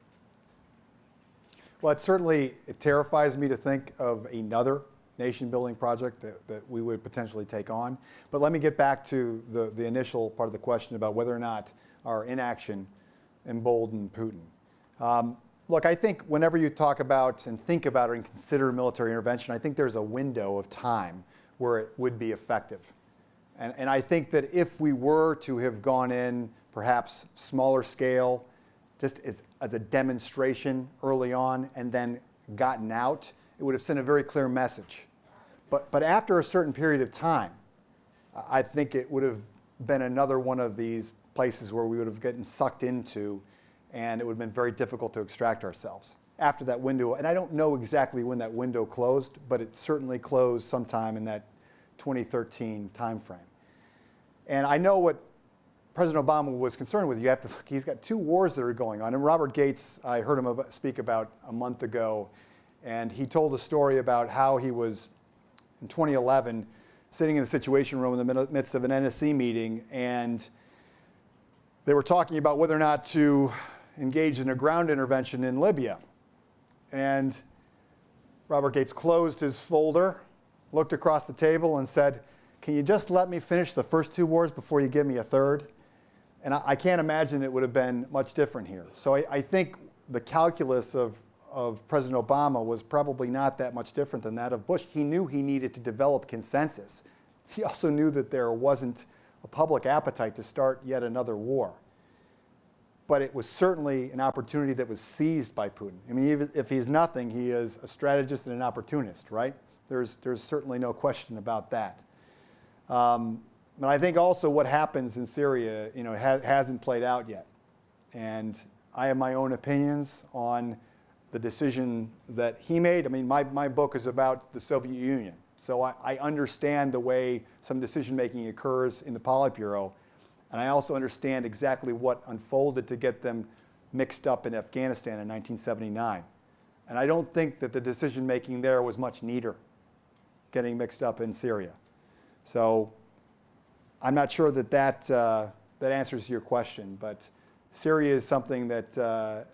S3: it terrifies me to think of another nation-building project that we would potentially take on. But let me get back to the initial part of the question about whether or not our inaction emboldened Putin. Look, I think whenever you talk about and think about or consider military intervention, I think there's a window of time where it would be effective. And I think that if we were to have gone in perhaps smaller scale, just as a demonstration early on and then gotten out, it would have sent a very clear message. But after a certain period of time, I think it would have been another one of these places where we would have gotten sucked into, and it would have been very difficult to extract ourselves after that window. And I don't know exactly when that window closed, but it certainly closed sometime in that 2013 timeframe. And I know what President Obama was concerned with. You have to look, he's got two wars that are going on. And Robert Gates, I heard him speak about a month ago, and he told a story about how he was, in 2011, sitting in the Situation Room in the midst of an NSC meeting, and they were talking about whether or not to engage in a ground intervention in Libya. And Robert Gates closed his folder, looked across the table, and said, "Can you just let me finish the first two wars before you give me a third?" And I can't imagine it would have been much different here. So I think the calculus of President Obama was probably not that much different than that of Bush. He knew he needed to develop consensus. He also knew that there wasn't a public appetite to start yet another war. But it was certainly an opportunity that was seized by Putin. I mean, if he's nothing, he is a strategist and an opportunist, right? There's certainly no question about that. But I think also what happens in Syria, hasn't played out yet. And I have my own opinions on the decision that he made. I mean, my book is about the Soviet Union. So I understand the way some decision-making occurs in the Politburo. And I also understand exactly what unfolded to get them mixed up in Afghanistan in 1979. And I don't think that the decision-making there was much neater, getting mixed up in Syria. So I'm not sure that answers your question, but Syria is something that a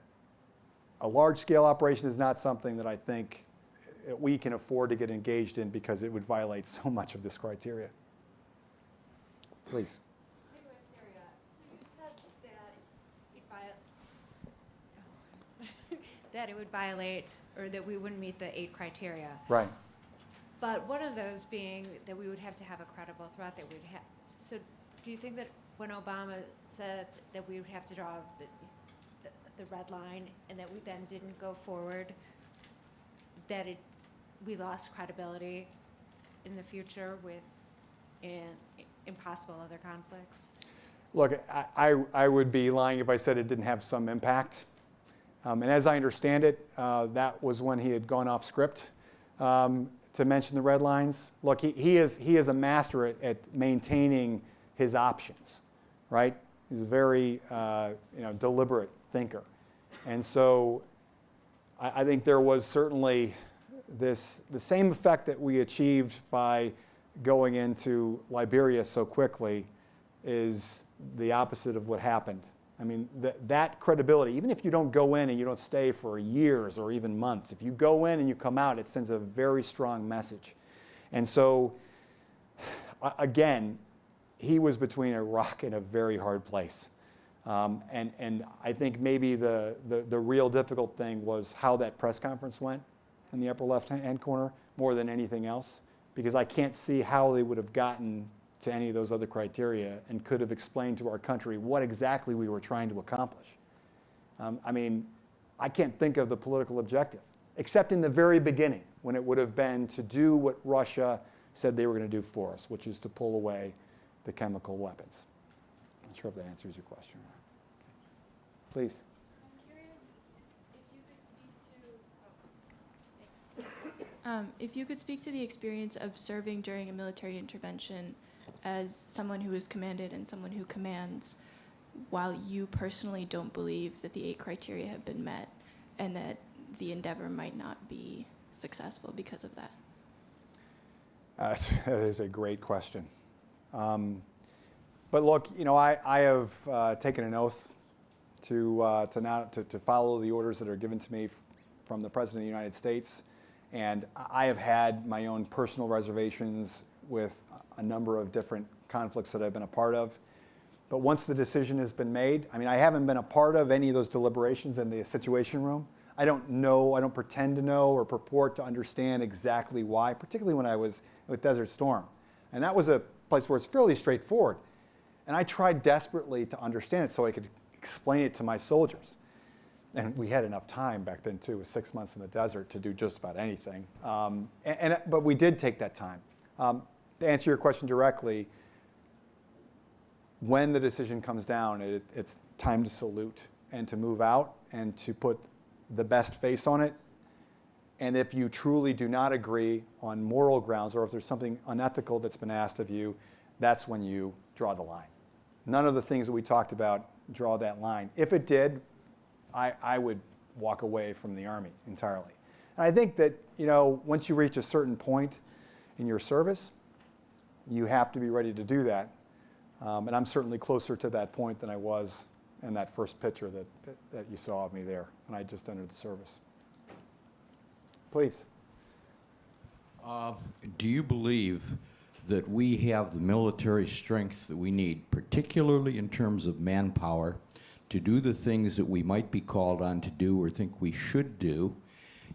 S3: large-scale operation is not something that I think we can afford to get engaged in because it would violate so much of this criteria. Please.
S5: Syria. So you said that it would violate, or that we wouldn't meet the 8 criteria.
S3: Right.
S5: But one of those being that we would have to have a credible threat that we'd have. So do you think that when Obama said that we would have to draw the red line and that we then didn't go forward, that we lost credibility in the future with impossible other conflicts?
S3: Look, I would be lying if I said it didn't have some impact. And as I understand it, that was when he had gone off script to mention the red lines. Look, he is a master at maintaining his options, right? He's a very deliberate thinker. And so I think there was certainly the same effect that we achieved by going into Liberia so quickly is the opposite of what happened. I mean, that credibility, even if you don't go in and you don't stay for years or even months, if you go in and you come out, it sends a very strong message. And so, again, he was between a rock and a very hard place. And I think maybe the real difficult thing was how that press conference went in the upper left-hand corner more than anything else, because I can't see how they would have gotten to any of those other criteria and could have explained to our country what exactly we were trying to accomplish. I mean, I can't think of the political objective, except in the very beginning, when it would have been to do what Russia said they were going to do for us, which is to pull away the chemical weapons. I'm not sure if that answers your question. Please.
S6: I'm curious if you could speak to the experience of serving during a military intervention as someone who is commanded and someone who commands, while you personally don't believe that the 8 criteria have been met and that the endeavor might not be successful because of that.
S3: That is a great question. But look, you know, I have taken an oath to follow the orders that are given to me from the President of the United States, and I have had my own personal reservations with a number of different conflicts that I've been a part of. But once the decision has been made, I mean, I haven't been a part of any of those deliberations in the Situation Room. I don't know, I don't pretend to know or purport to understand exactly why, particularly when I was with Desert Storm. And that was a place where it's fairly straightforward. And I tried desperately to understand it so I could explain it to my soldiers. And we had enough time back then too, with 6 months in the desert, to do just about anything. But we did take that time. To answer your question directly, when the decision comes down, it's time to salute and to move out and to put the best face on it. And if you truly do not agree on moral grounds, or if there's something unethical that's been asked of you, that's when you draw the line. None of the things that we talked about draw that line. If it did, I would walk away from the Army entirely. And I think that, you know, once you reach a certain point in your service, you have to be ready to do that. And I'm certainly closer to that point than I was in that first picture that you saw of me there when I just entered the service. Please.
S7: Do you believe that we have the military strength that we need, particularly in terms of manpower, to do the things that we might be called on to do or think we should do?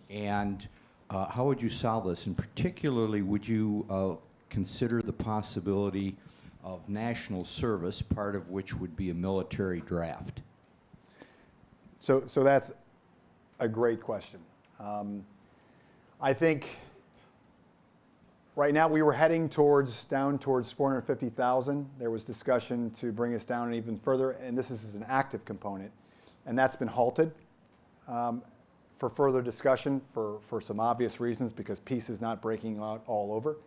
S7: And how would you solve this? And particularly, would you consider the possibility of national service, part of which would be a military draft?
S3: So that's a great question. I think right now we were heading down towards 450,000. There was discussion to bring us down even further, and this is an active component, and that's been halted for further discussion for some obvious reasons, because peace is not breaking out all over.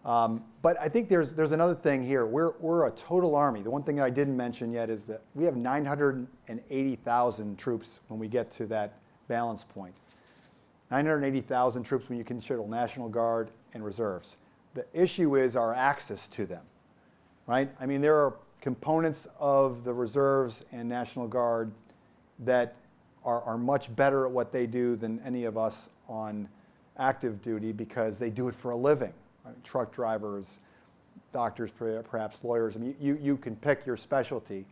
S3: But I think there's another thing here. We're a total Army. The one thing that I didn't mention yet is that we have 980,000 troops when we get to that balance point. 980,000 troops when you consider National Guard and reserves. The issue is our access to them, right? I mean, there are components of the reserves and National Guard that are much better at what they do than any of us on active duty, because they do it for a living. Right? Truck drivers, doctors, perhaps lawyers. I mean, you can pick your specialty.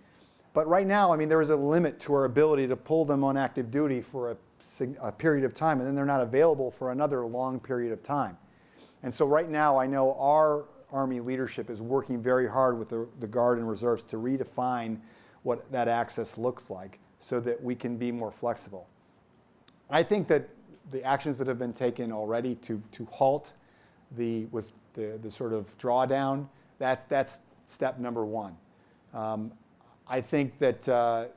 S3: But right now, I mean, there is a limit to our ability to pull them on active duty for a period of time, and then they're not available for another long period of time. And so right now, I know our Army leadership is working very hard with the Guard and Reserves to redefine what that access looks like so that we can be more flexible. I think that the actions that have been taken already to halt the sort of drawdown, that's step number one. I think that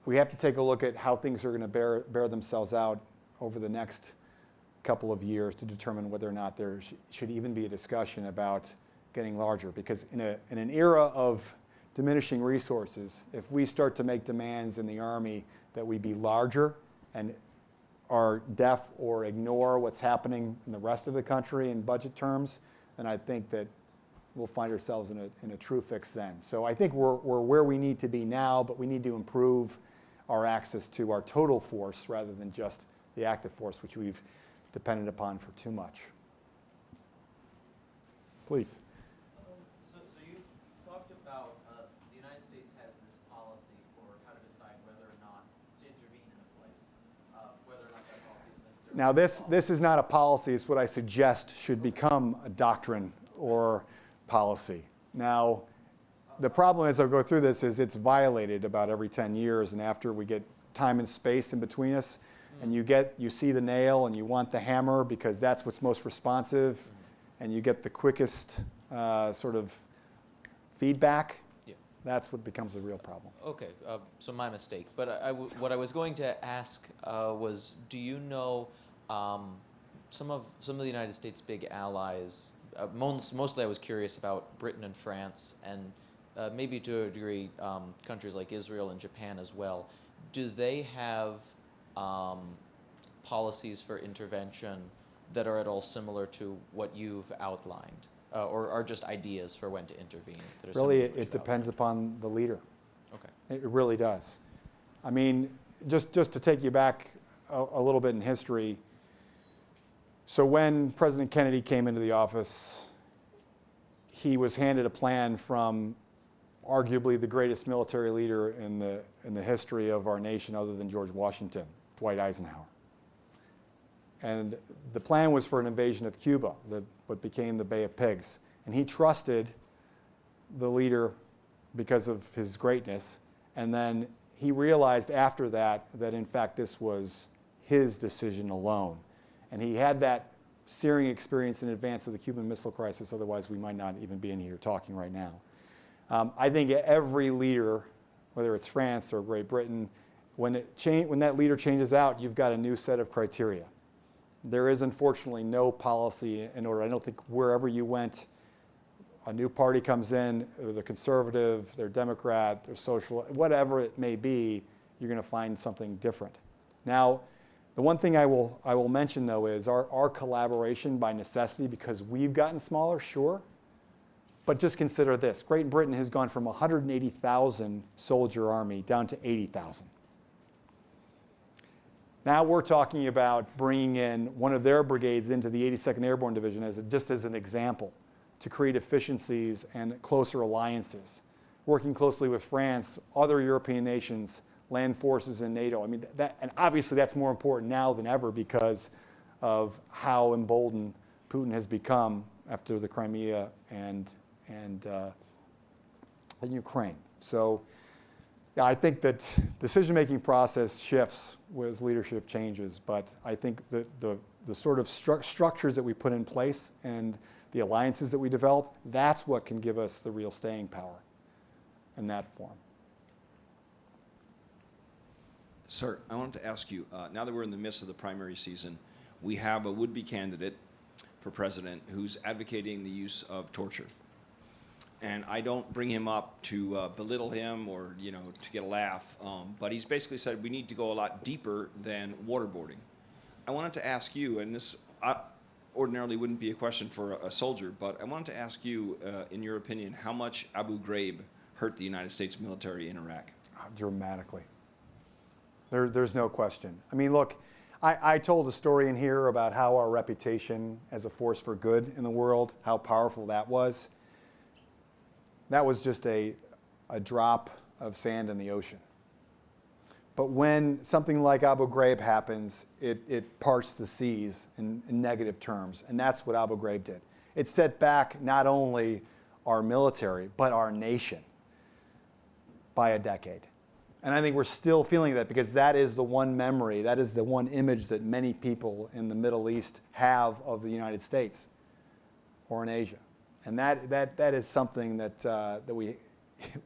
S3: we have to take a look at how things are going to bear themselves out over the next couple of years to determine whether or not there should even be a discussion about getting larger. Because in an era of diminishing resources, if we start to make demands in the Army that we be larger and are deaf or ignore what's happening in the rest of the country in budget terms, then I think that we'll find ourselves in a true fix then. So I think we're where we need to be now, but we need to improve our access to our total force rather than just the active force, which we've depended upon for too much. Please.
S8: So you've talked about the United States has this policy
S3: Now, this is not a policy. It's what I suggest should become a doctrine or policy. Now, the problem as I go through this is it's violated about every 10 years, and after we get time and space in between us, and you see the nail and you want the hammer because that's what's most responsive, and you get the quickest sort of feedback,
S8: Yeah.
S3: that's what becomes a real problem.
S8: Okay, so my mistake. But what I was going to ask was, do you know some of the United States' big allies? Mostly, I was curious about Britain and France, and maybe to a degree, countries like Israel and Japan as well. Do they have policies for intervention that are at all similar to what you've outlined, or are just ideas for when to intervene? That are
S3: Really,
S8: similar to what
S3: it
S8: you've
S3: depends upon the leader.
S8: outlined?
S3: It really does. I mean, just to take you back a little bit in history, so when President Kennedy came into the office, he was handed a plan from arguably the greatest military leader in the history of our nation other than George Washington, Dwight Eisenhower. And the plan was for an invasion of Cuba, what became the Bay of Pigs. And he trusted the leader because of his greatness. And then he realized after that in fact this was his decision alone. And he had that searing experience in advance of the Cuban Missile Crisis, otherwise we might not even be in here talking right now. I think every leader, whether it's France or Great Britain, when that leader changes out, you've got a new set of criteria. There is unfortunately no policy in order. I don't think wherever you went, a new party comes in, they're conservative, they're Democrat, they're social, whatever it may be, you're going to find something different. Now, the one thing I will mention though is our collaboration by necessity, because we've gotten smaller, sure, but just consider this. Great Britain has gone from 180,000 soldier army down to 80,000. Now we're talking about bringing in one of their brigades into the 82nd Airborne Division just as an example to create efficiencies and closer alliances. Working closely with France, other European nations, land forces in NATO. I mean, and obviously that's more important now than ever because of how emboldened Putin has become after the Crimea and Ukraine. So yeah, I think that decision-making process shifts as leadership changes, but I think that the sort of structures that we put in place and the alliances that we develop, that's what can give us the real staying power in that form.
S9: Sir, I wanted to ask you, now that we're in the midst of the primary season, we have a would-be candidate for president who's advocating the use of torture. And I don't bring him up to belittle him or, to get a laugh, but he's basically said we need to go a lot deeper than waterboarding. I wanted to ask you, and this ordinarily wouldn't be a question for a soldier, but I wanted to ask you, in your opinion, how much Abu Ghraib hurt the United States military in Iraq?
S3: Dramatically. There's no question. I mean, look, I told a story in here about how our reputation as a force for good in the world, how powerful that was. That was just a drop of sand in the ocean. But when something like Abu Ghraib happens, it parts the seas in negative terms, and that's what Abu Ghraib did. It set back not only our military, but our nation by a decade. And I think we're still feeling that because that is the one memory, that is the one image that many people in the Middle East have of the United States or in Asia. And that is something that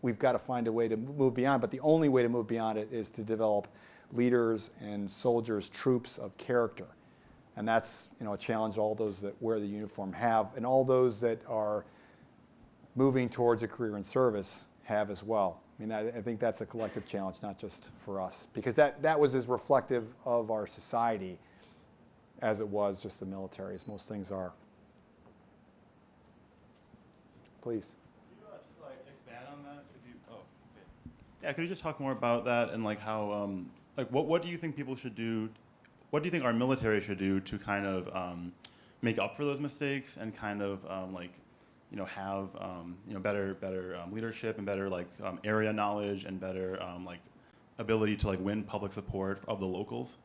S3: we've got to find a way to move beyond. But the only way to move beyond it is to develop leaders and soldiers, troops of character. And that's a challenge all those that wear the uniform have, and all those that are moving towards a career in service have as well. I mean, I think that's a collective challenge, not just for us, because that was as reflective of our society as it was just the military, as most things are. Please.
S10: Could you just expand on that? Yeah, could you just talk more about that and how what do you think people should do? What do you think our military should do to kind of make up for those mistakes and kind of have better leadership and better area knowledge and better ability to win public support of the locals?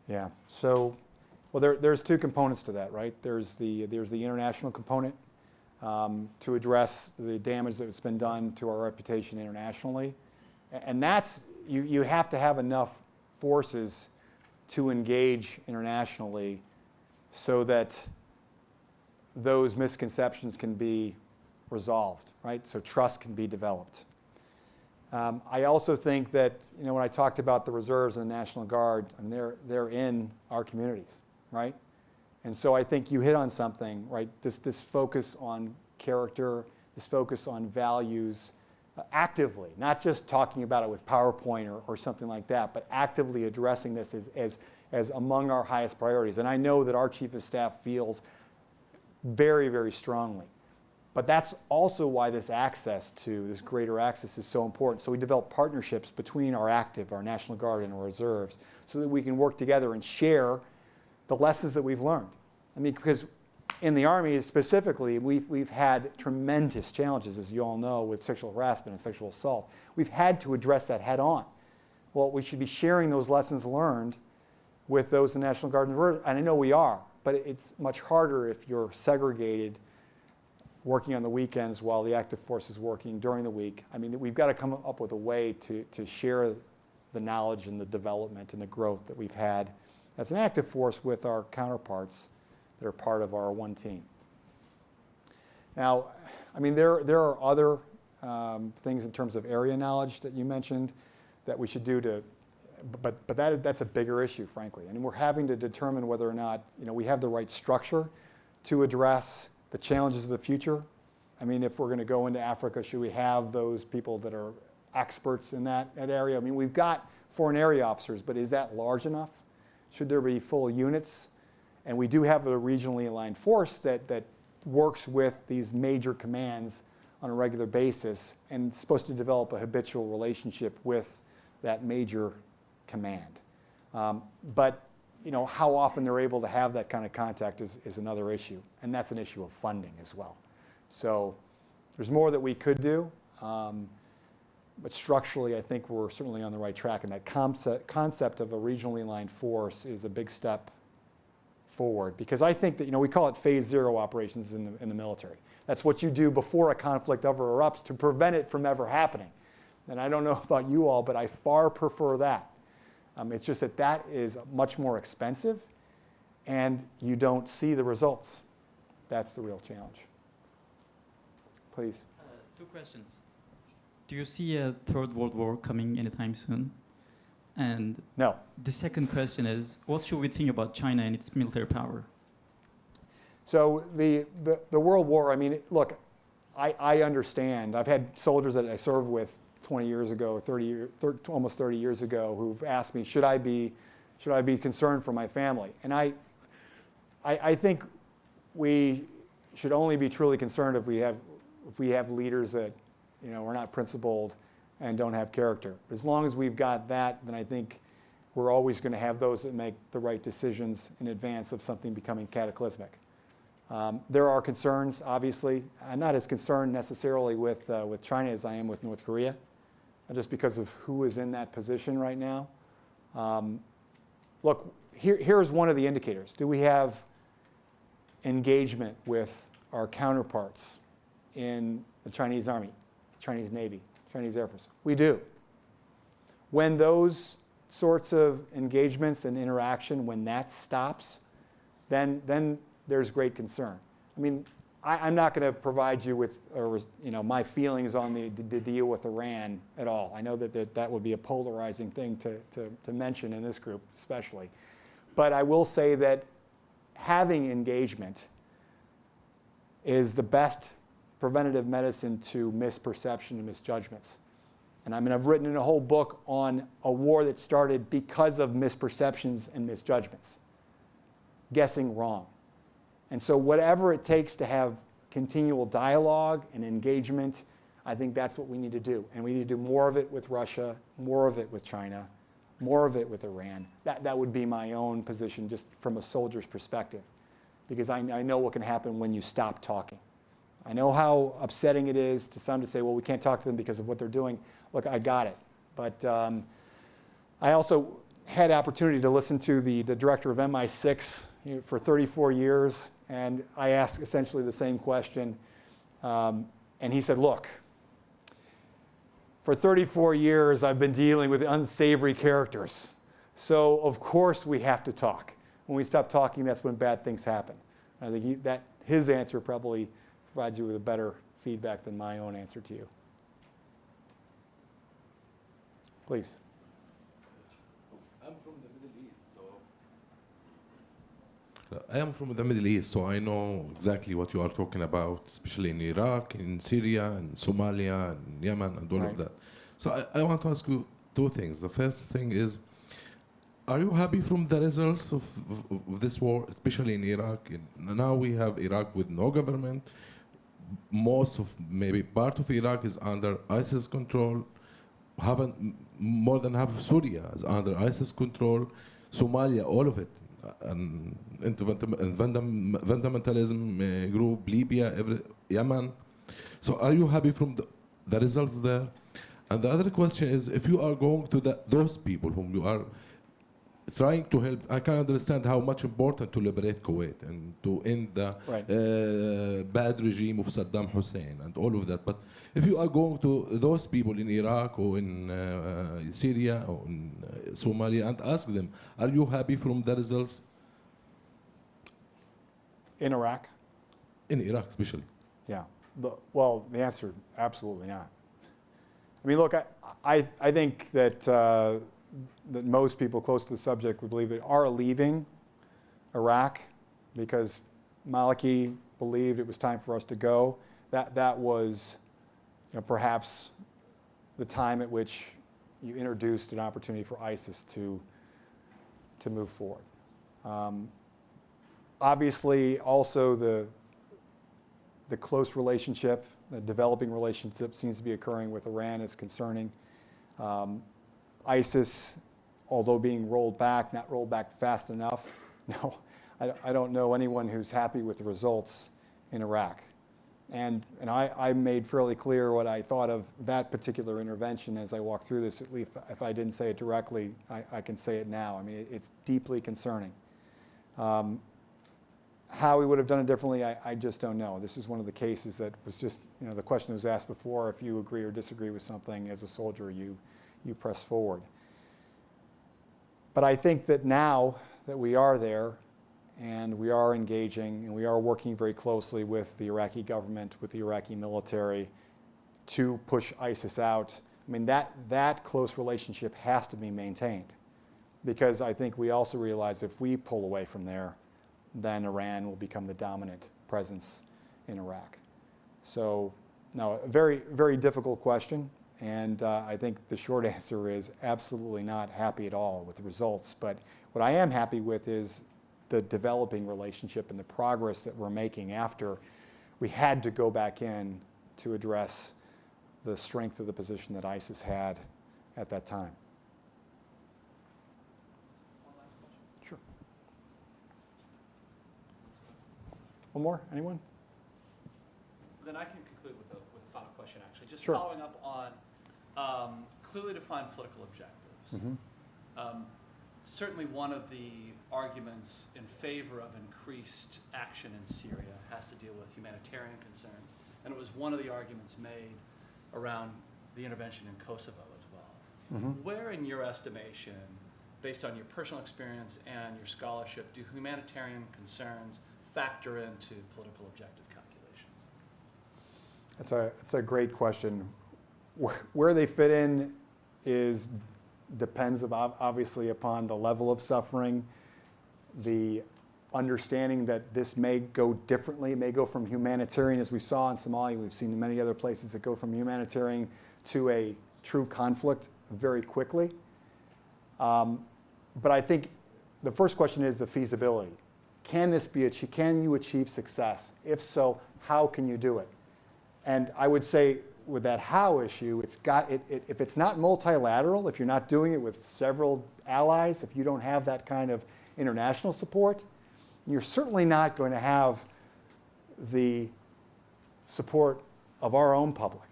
S3: Yeah. So Well, there's two components to that, right? There's the international component to address the damage that's been done to our reputation internationally, and that's you have to have enough forces to engage internationally so that those misconceptions can be resolved, right? So trust can be developed. I also think that, when I talked about the reserves and the National Guard, and they're in our communities, right? And so I think you hit on something, right? This focus on character, this focus on values, actively, not just talking about it with PowerPoint or something like that, but actively addressing this as among our highest priorities. And I know that our Chief of Staff feels very, very strongly. But that's also why this greater access is so important. So we develop partnerships between our active, our National Guard, and our reserves so that we can work together and share the lessons that we've learned. I mean, because in the Army specifically, we've had tremendous challenges, as you all know, with sexual harassment and sexual assault. We've had to address that head on. Well, we should be sharing those lessons learned with those in the National Guard and Reserve, and I know we are, but it's much harder if you're segregated, working on the weekends while the active force is working during the week. I mean, we've got to come up with a way to share the knowledge and the development and the growth that we've had as an active force with our counterparts that are part of our one team. Now, I mean, there are other things in terms of area knowledge that you mentioned that we should do but that's a bigger issue, frankly. And we're having to determine whether or not we have the right structure to address the challenges of the future. I mean, if we're going to go into Africa, should we have those people that are experts in that area? I mean, we've got foreign area officers, but is that large enough? Should there be full units? And we do have a regionally aligned force that works with these major commands on a regular basis and is supposed to develop a habitual relationship with that major command. But how often they're able to have that kind of contact is another issue, and that's an issue of funding as well. So there's more that we could do, but structurally I think we're certainly on the right track, and that concept of a regionally aligned force is a big step forward, because I think that we call it phase zero operations in the military. That's what you do before a conflict ever erupts to prevent it from ever happening. And I don't know about you all, but I far prefer that. It's just that is much more expensive, and you don't see the results. That's the real challenge. Please.
S11: Two questions. Do you see a third world war coming anytime soon? And
S3: no.
S11: The second question is, what should we think about China and its military power?
S3: So the World War, I mean, look, I understand. I've had soldiers that I served with 20 years ago, almost 30 years ago, who've asked me, should I be concerned for my family? And I think we should only be truly concerned if we have leaders that are not principled and don't have character. As long as we've got that, then I think we're always going to have those that make the right decisions in advance of something becoming cataclysmic. There are concerns, obviously. I'm not as concerned necessarily with China as I am with North Korea, just because of who is in that position right now. Look, here's one of the indicators. Do we have engagement with our counterparts in the Chinese Army, Chinese Navy, Chinese Air Force? We do. When those sorts of engagements and interaction, when that stops, then there's great concern. I mean, I'm not going to provide you with my feelings on the deal with Iran at all. I know that would be a polarizing thing to mention in this group especially. But I will say that having engagement is the best preventative medicine to misperception and misjudgments. And I mean, I've written a whole book on a war that started because of misperceptions and misjudgments, guessing wrong. And so whatever it takes to have continual dialogue and engagement, I think that's what we need to do. And we need to do more of it with Russia, more of it with China, more of it with Iran. That would be my own position just from a soldier's perspective, because I know what can happen when you stop talking. I know how upsetting it is to some to say, well, we can't talk to them because of what they're doing. Look, I got it. But I also had opportunity to listen to the director of MI6 for 34 years, and I asked essentially the same question. And he said, look, for 34 years, I've been dealing with unsavory characters. So, of course, we have to talk. When we stop talking, that's when bad things happen. I think that his answer probably provides you with a better feedback than my own answer to you. Please.
S12: I'm from the Middle East, so I know exactly what you are talking about, especially in Iraq, in Syria, and Somalia, and Yemen, and all of that. So I want to ask you two things. The first thing is, are you happy from the results of this war, especially in Iraq? Now we have Iraq with no government. Most of, maybe part of Iraq is under ISIS control. More than half of Syria is under ISIS control. Somalia, all of it. And fundamentalism group, Libya, Yemen. So are you happy from the results there? And the other question is, if you are going to those people whom you are trying to help, I can understand how much important to liberate Kuwait and to end the bad regime of Saddam Hussein and all of that. But if you are going to those people in Iraq or in Syria or in Somalia and ask them, are you happy from the results?
S3: In Iraq?
S12: In Iraq, especially.
S3: Yeah. Well, the answer, absolutely not. I mean, look, I think that that most people close to the subject would believe that are leaving Iraq because Maliki believed it was time for us to go. That was, perhaps the time at which you introduced an opportunity for ISIS to move forward. Obviously, also the close relationship, the developing relationship seems to be occurring with Iran is concerning. ISIS, although being rolled back, not rolled back fast enough. No, I don't know anyone who's happy with the results in Iraq. And I made fairly clear what I thought of that particular intervention as I walked through this. At least if I didn't say it directly, I can say it now. I mean, it's deeply concerning. How we would have done it differently, I just don't know. This is one of the cases that was just, the question was asked before, if you agree or disagree with something as a soldier, you press forward. But I think that now that we are there and we are engaging and we are working very closely with the Iraqi government, with the Iraqi military to push ISIS out, I mean, that close relationship has to be maintained because I think we also realize if we pull away from there, then Iran will become the dominant presence in Iraq. So, no, a very, very difficult question. And I think the short answer is absolutely not happy at all with the results. But what I am happy with is the developing relationship and the progress that we're making after we had to go back in to address the strength of the position that ISIS had at that time. Sure. One more? Anyone?
S1: Then I can conclude with a final question, actually. Just
S3: Sure.
S1: following up on clearly defined political objectives.
S3: Mm-hmm.
S1: Certainly one of the arguments in favor of increased action in Syria has to deal with humanitarian concerns. And it was one of the arguments made around the intervention in Kosovo as well.
S3: Mm-hmm.
S1: Where, in your estimation, based on your personal experience and your scholarship, do humanitarian concerns factor into political objective calculations?
S3: That's a great question. Where they fit in depends obviously upon the level of suffering, the understanding that this may go differently. It may go from humanitarian, as we saw in Somalia. We've seen many other places that go from humanitarian to a true conflict very quickly. But I think the first question is the feasibility. Can you achieve success? If so, how can you do it? And I would say with that how issue, if it's not multilateral, if you're not doing it with several allies, if you don't have that kind of international support, you're certainly not going to have the support of our own public.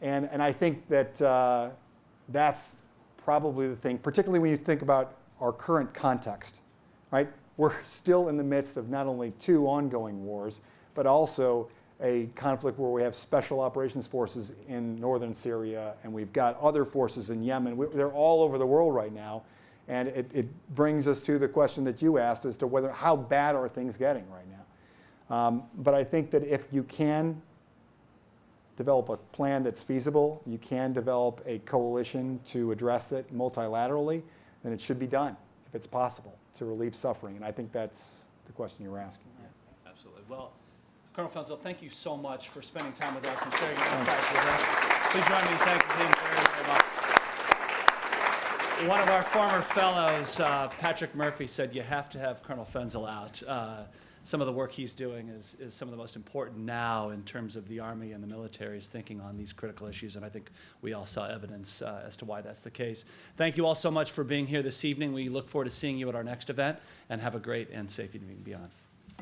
S3: And I think that that's probably the thing, particularly when you think about our current context, right? We're still in the midst of not only 2 ongoing wars, but also a conflict where we have special operations forces in northern Syria, and we've got other forces in Yemen. They're all over the world right now. And it brings us to the question that you asked as to how bad are things getting right now. But I think that if you can develop a plan that's feasible, you can develop a coalition to address it multilaterally, then it should be done, if it's possible, to relieve suffering. And I think that's the question you're asking.
S1: Absolutely. Well, Colonel Fensel, thank you so much for spending time with us and sharing your insights with us. Please join me in thanking him very, very much. One of our former fellows, Patrick Murphy, said you have to have Colonel Fensel out. Some of the work he's doing is some of the most important now in terms of the Army and the military's thinking on these critical issues, and I think we all saw evidence as to why that's the case. Thank you all so much for being here this evening. We look forward to seeing you at our next event, and have a great and safe evening beyond.